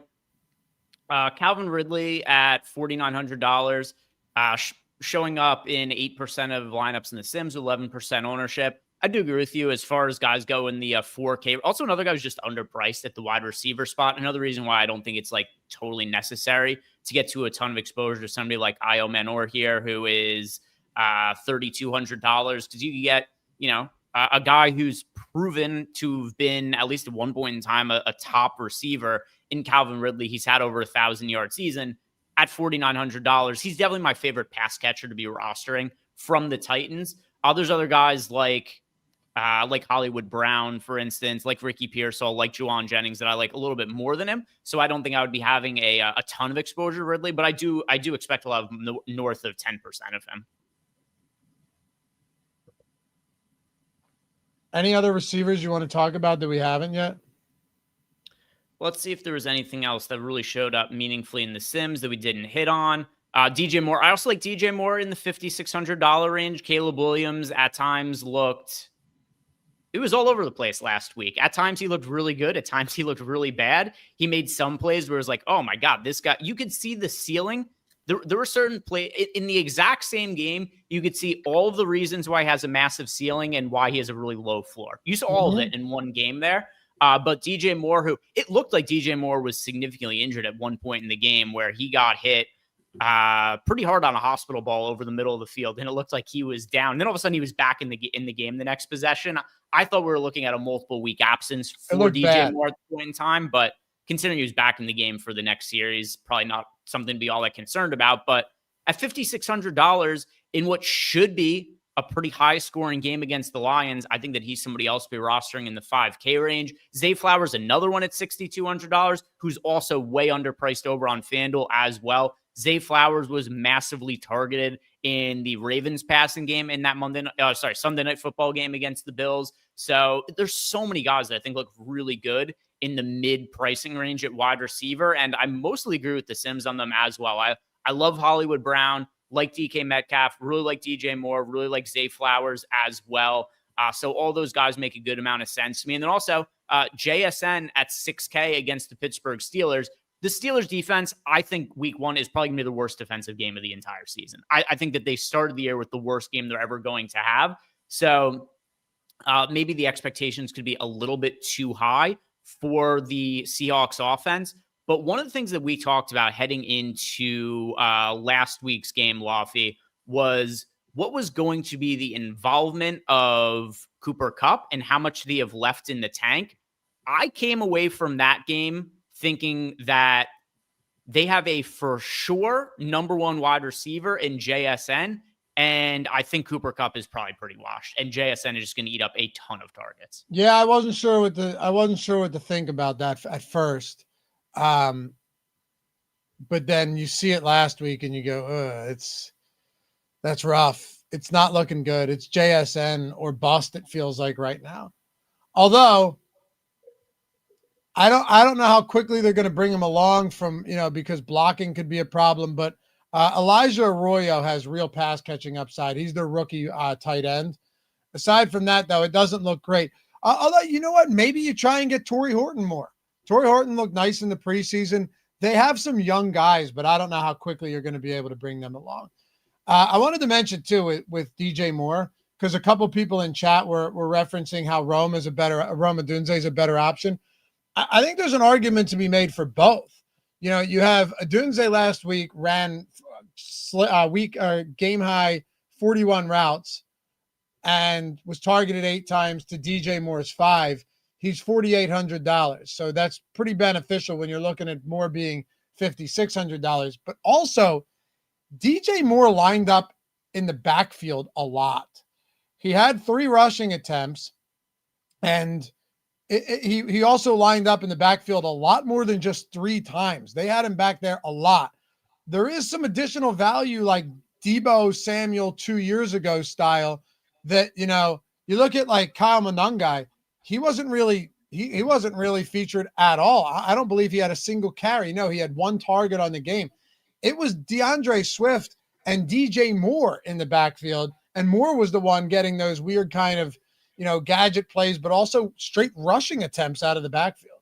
Calvin Ridley at $4,900, showing up in 8% of lineups in the Sims, 11% ownership. I do agree with you as far as guys go in the 4K. Also, another guy who's just underpriced at the wide receiver spot. Another reason why I don't think it's like totally necessary to get to a ton of exposure to somebody like Io Manor here, who is $3,200, because you can get, you know, a guy who's proven to have been at least at one point in time a top receiver in Calvin Ridley. He's had over 1,000-yard season at $4,900. He's definitely my favorite pass catcher to be rostering from the Titans. There's other guys like Hollywood Brown, for instance, like Ricky Pearsall, like Juwan Jennings that I like a little bit more than him. So I don't think I would be having a ton of exposure to Ridley, but I do expect a lot of north of 10% of him. Any other receivers you want to talk about that we haven't yet? Let's see if there was anything else that really showed up meaningfully in the Sims that we didn't hit on. DJ Moore. I also like DJ Moore in the $5,600 range. Caleb Williams at times looked it was all over the place last week. At times he looked really good. At times he looked really bad. He made some plays where it was like, oh my God, this guy, you could see the ceiling. There were certain plays in the exact same game. You could see all of the reasons why he has a massive ceiling and why he has a really low floor. You saw all of it in one game there. But DJ Moore, who it looked like DJ Moore was significantly injured at one point in the game where he got hit pretty hard on a hospital ball over the middle of the field, and it looked like he was down. And then all of a sudden he was back in the game the next possession. I thought we were looking at a multiple week absence for DJ Moore at the point in time, but considering he was back in the game for the next series, probably not something to be all that concerned about. But at $5,600 in what should be a pretty high scoring game against the Lions, I think that he's somebody else to be rostering in the 5K range. Zay Flowers, another one at $6,200, who's also way underpriced over on FanDuel as well. Zay Flowers was massively targeted in the Ravens passing game in that Sunday night football game against the Bills. So there's so many guys that I think look really good in the mid pricing range at wide receiver. And I mostly agree with the Sims on them as well. I love Hollywood Brown, like DK Metcalf, really like DJ Moore, really like Zay Flowers as well. So all those guys make a good amount of sense to me. And then also JSN at 6K against the Pittsburgh Steelers. The Steelers defense, I think week one is probably going to be the worst defensive game of the entire season. I think that they started the year with the worst game they're ever going to have. So maybe the expectations could be a little bit too high for the Seahawks offense. But one of the things that we talked about heading into last week's game, Loughy, was what was going to be the involvement of Cooper Kupp and how much they have left in the tank. I came away from that game thinking that they have a for sure number one wide receiver in JSN. And I think Cooper Kupp is probably pretty washed, and JSN is just going to eat up a ton of targets. Yeah, I wasn't sure what to think about that at first. But then you see it last week and you go, that's rough. It's not looking good. It's JSN or bust, it feels like right now. Although I don't know how quickly they're going to bring him along from, because blocking could be a problem, but Elijah Arroyo has real pass catching upside. He's their rookie tight end. Aside from that, though, it doesn't look great. Although, you know what? Maybe you try and get Torrey Horton more. Torrey Horton looked nice in the preseason. They have some young guys, but I don't know how quickly you're going to be able to bring them along. I wanted to mention, too, with DJ Moore, because a couple people in chat were referencing how Rome Odunze is a better option. I think there's an argument to be made for both. You have Dunze last week ran game high 41 routes and was targeted 8 times to DJ Moore's 5. He's $4,800. So that's pretty beneficial when you're looking at Moore being $5,600. But also, DJ Moore lined up in the backfield a lot. He had 3 rushing attempts, and he also lined up in the backfield a lot more than just 3 times. They had him back there a lot. There is some additional value like Debo Samuel 2 years ago style that, you look at like Kyle Monangai, he wasn't really featured at all. I don't believe he had a single carry. No, he had 1 target on the game. It was DeAndre Swift and DJ Moore in the backfield, and Moore was the one getting those weird kind of, gadget plays, but also straight rushing attempts out of the backfield.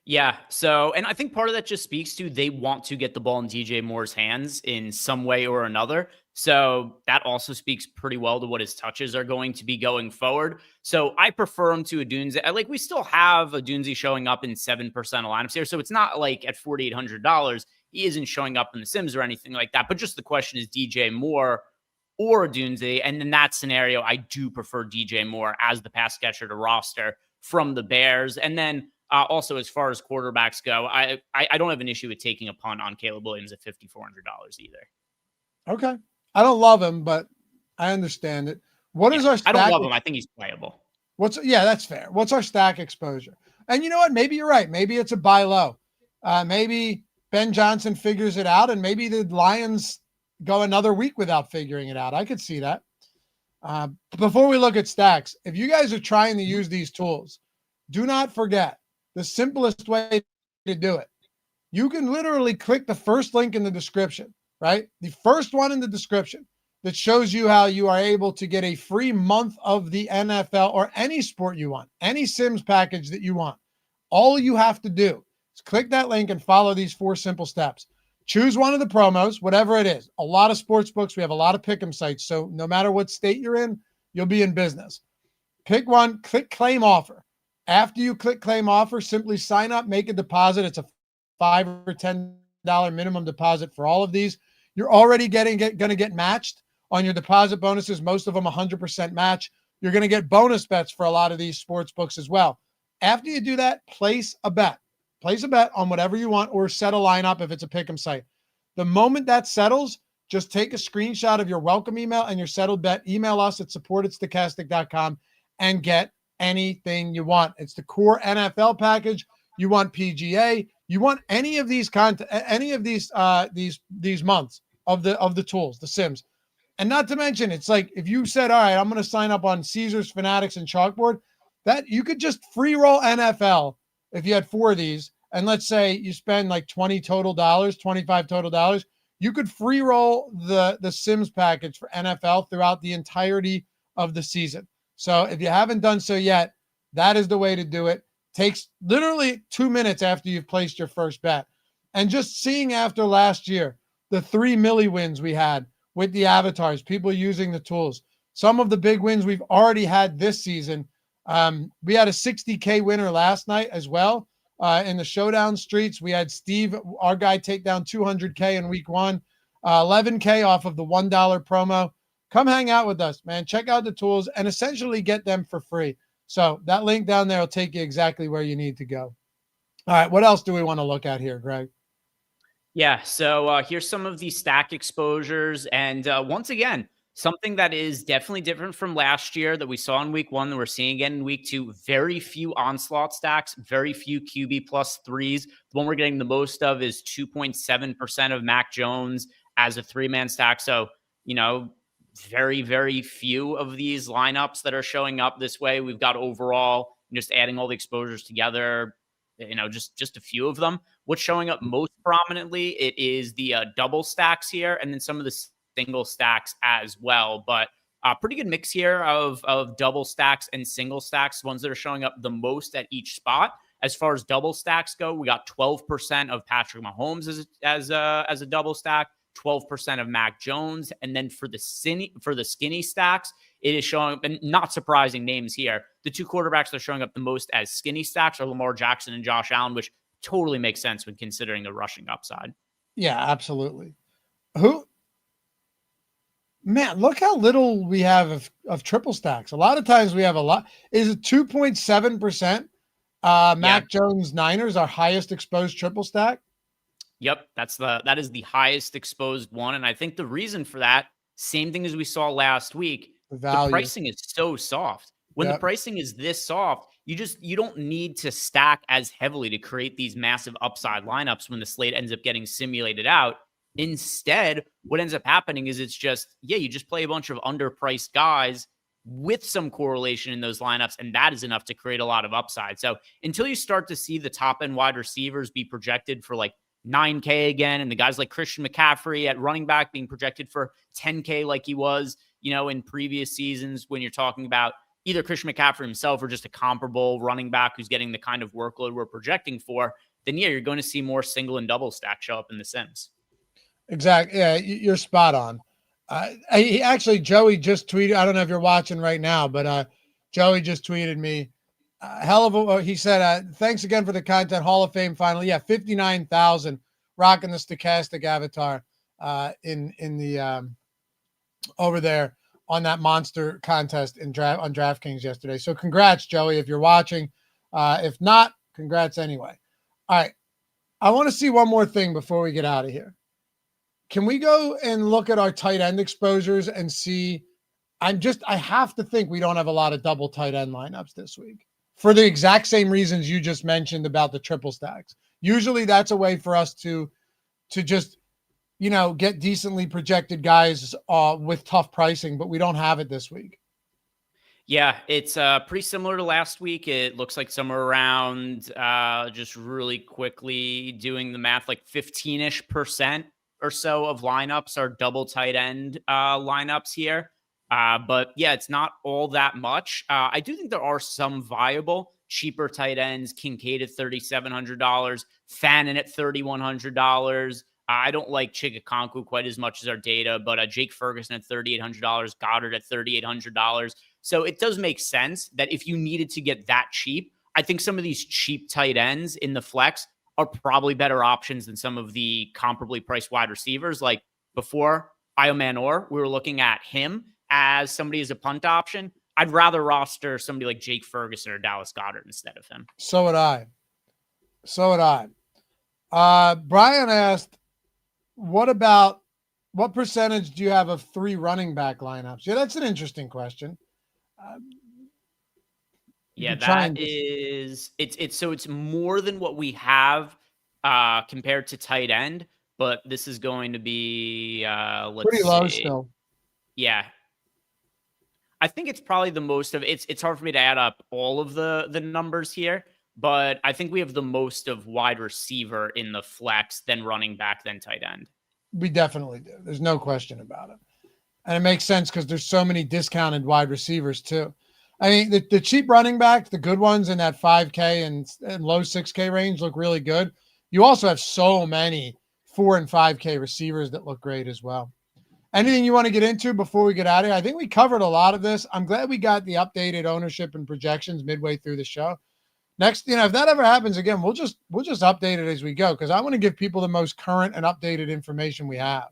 Yeah. So, and I think part of that just speaks to they want to get the ball in DJ Moore's hands in some way or another. So that also speaks pretty well to what his touches are going to be going forward. So I prefer him to Odunze. We still have Odunze showing up in 7% of lineups here. So it's not like at $4,800, he isn't showing up in the Sims or anything like that. But just the question is DJ Moore or Dunze. And in that scenario, I do prefer DJ Moore as the pass catcher to roster from the Bears. And then also, as far as quarterbacks go, I don't have an issue with taking a punt on Caleb Williams at $5,400 either. Okay. I don't love him, but I understand it. What is our stack? I don't love him. I think he's playable. That's fair. What's our stack exposure? And you know what? Maybe you're right. Maybe it's a buy low. Maybe Ben Johnson figures it out, and maybe the Lions go another week without figuring it out. I could see that. Before we look at stacks, if you guys are trying to use these tools, do not forget the simplest way to do it. You can literally click the first link in the description, right? The first one in the description. that shows you how you are able to get a free month of the NFL or any sport you want, any Sims package that you want. All you have to do is click that link and follow these 4 simple steps. Choose one of the promos, whatever it is. A lot of sports books. We have a lot of pick'em sites. So no matter what state you're in, you'll be in business. Pick one, click claim offer. After you click claim offer, simply sign up, make a deposit. It's a $5 or $10 minimum deposit for all of these. You're already going to get matched on your deposit bonuses. Most of them 100% match. You're going to get bonus bets for a lot of these sports books as well. After you do that, place a bet. Place a bet on whatever you want or set a lineup if it's a pick'em site. The moment that settles, just take a screenshot of your welcome email and your settled bet. Email us at support@stokastic.com and get anything you want. It's the core NFL package. You want PGA. You want any of these content, any of these months of the tools, the Sims. And not to mention, it's like if you said, all right, I'm going to sign up on Caesars, Fanatics, and Chalkboard, that you could just free roll NFL if you had 4 of these. And let's say you spend like $25 total dollars, you could free roll the Sims package for NFL throughout the entirety of the season. So if you haven't done so yet, that is the way to do it. Takes literally 2 minutes after you've placed your first bet. And just seeing after last year, the 3 milli wins we had with the avatars, people using the tools, some of the big wins we've already had this season. We had a 60K winner last night as well. In the showdown streets, we had Steve, our guy, take down 200K in week 1, 11K off of the $1 promo. Come hang out with us, man. Check out the tools and essentially get them for free. So that link down there will take you exactly where you need to go. All right, what else do we want to look at here, Greg? Yeah, so here's some of the stack exposures. And once again, something that is definitely different from last year that we saw in week 1 that we're seeing again in week 2. Very few onslaught stacks, very few QB plus 3s. The one we're getting the most of is 2.7% of Mac Jones as a 3-man stack. So, very, very few of these lineups that are showing up this way. We've got overall, just adding all the exposures together, just a few of them. What's showing up most prominently, it is the double stacks here, and then some of the single stacks as well. But pretty good mix here of double stacks and single stacks, ones that are showing up the most at each spot. As far as double stacks go, we got 12% of Patrick Mahomes as a double stack, 12% of Mac Jones, and then for the skinny stacks, it is showing, and not surprising names here, the 2 quarterbacks that are showing up the most as skinny stacks are Lamar Jackson and Josh Allen, which totally makes sense when considering the rushing upside. Yeah, absolutely. Man, look how little we have of triple stacks. A lot of times we have a lot. Is it 2.7%? Mac Jones Niners, our highest exposed triple stack. Yep, that is the highest exposed one. And I think the reason for that, same thing as we saw last week, the pricing is so soft. When the pricing is this soft, you don't need to stack as heavily to create these massive upside lineups when the slate ends up getting simulated out. Instead, what ends up happening is it's just, you just play a bunch of underpriced guys with some correlation in those lineups, and that is enough to create a lot of upside. So until you start to see the top end wide receivers be projected for like 9K again, and the guys like Christian McCaffrey at running back being projected for 10K like he was, in previous seasons, when you're talking about either Christian McCaffrey himself or just a comparable running back who's getting the kind of workload we're projecting for, then you're going to see more single and double stack show up in the Sims. Exactly. Yeah, you're spot on. Joey just tweeted, I don't know if you're watching right now, but Joey just tweeted me, he said, thanks again for the content, Hall of Fame final. Yeah, 59,000 rocking the Stokastic avatar in the over there on that monster contest on DraftKings yesterday. So congrats, Joey, if you're watching. If not, congrats anyway. All right. I want to see one more thing before we get out of here. Can we go and look at our tight end exposures and see? I have to think we don't have a lot of double tight end lineups this week for the exact same reasons you just mentioned about the triple stacks. Usually that's a way for us to just, get decently projected guys with tough pricing, but we don't have it this week. Yeah, it's pretty similar to last week. It looks like somewhere around, just really quickly doing the math, like 15-ish% or so of lineups are double tight end lineups here. But yeah, it's not all that much. I do think there are some viable cheaper tight ends. Kincaid at $3,700, Fannin at $3,100. I don't like Chigakonku quite as much as our data, but Jake Ferguson at $3,800, Goddard at $3,800. So it does make sense that if you needed to get that cheap, I think some of these cheap tight ends in the flex are probably better options than some of the comparably priced wide receivers. Like before Iomanor, we were looking at him as somebody as a punt option. I'd rather roster somebody like Jake Ferguson or Dallas Goedert instead of him. So would I. Brian asked, what percentage do you have of 3 running back lineups? Yeah, that's an interesting question. It's more than what we have compared to tight end, but this is going to be pretty low still. Yeah. I think it's probably the most of it's hard for me to add up all of the numbers here, but I think we have the most of wide receiver in the flex, then running back, then tight end. We definitely do. There's no question about it. And it makes sense because there's so many discounted wide receivers too. I mean, the cheap running backs, the good ones in that 5K and low 6K range look really good. You also have so many 4 and 5K receivers that look great as well. Anything you want to get into before we get out of here? I think we covered a lot of this. I'm glad we got the updated ownership and projections midway through the show. Next, if that ever happens again, we'll just update it as we go because I want to give people the most current and updated information we have.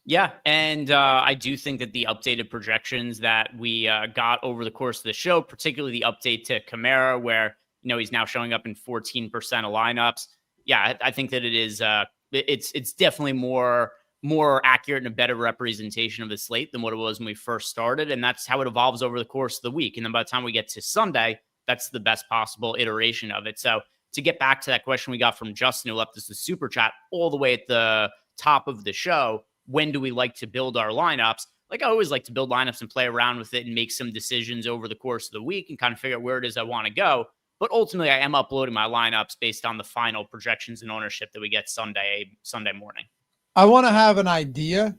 Yeah, and I do think that the updated projections that we got over the course of the show, particularly the update to Kamara, where he's now showing up in 14% of lineups. Yeah, I think that it is. It's definitely more accurate and a better representation of the slate than what it was when we first started, and that's how it evolves over the course of the week. And then by the time we get to Sunday, that's the best possible iteration of it. So to get back to that question we got from Justin, who left us a super chat all the way at the top of the show. When do we like to build our lineups? Like I always like to build lineups and play around with it and make some decisions over the course of the week and kind of figure out where it is I want to go. But ultimately, I am uploading my lineups based on the final projections and ownership that we get Sunday morning. I want to have an idea,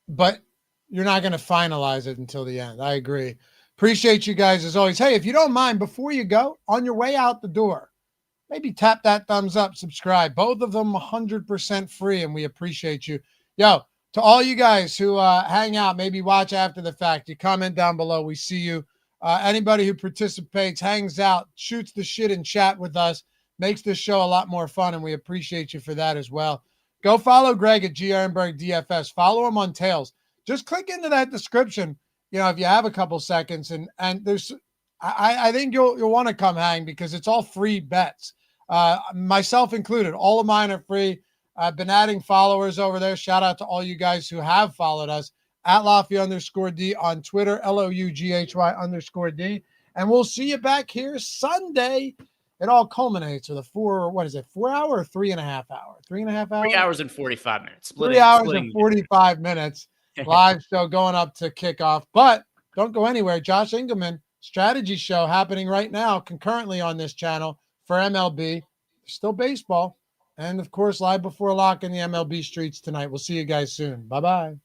but you're not going to finalize it until the end. I agree. Appreciate you guys as always. Hey, if you don't mind, before you go, on your way out the door, maybe tap that thumbs up, subscribe. Both of them 100% free, and we appreciate you. Yo, to all you guys who hang out, maybe watch after the fact, you comment down below. We see you. Anybody who participates, hangs out, shoots the shit and chat with us, makes this show a lot more fun, and we appreciate you for that as well. Go follow Greg at Ehrenberg DFS. Follow him on Tails. Just click into that description, if you have a couple seconds, and there's, I think you'll want to come hang because it's all free bets, myself included. All of mine are free. I've been adding followers over there. Shout out to all you guys who have followed us at Loughy_D on Twitter, LOUGHY_D. And we'll see you back here Sunday. It all culminates with a 4 hour or 3.5 hour? 3.5 hours? 3 hours and 45 minutes. 3 hours and 45 minutes. Live show going up to kickoff. But don't go anywhere. Josh Engelman, strategy show happening right now concurrently on this channel for MLB. Still baseball. And, of course, live before lock in the MLB streets tonight. We'll see you guys soon. Bye-bye.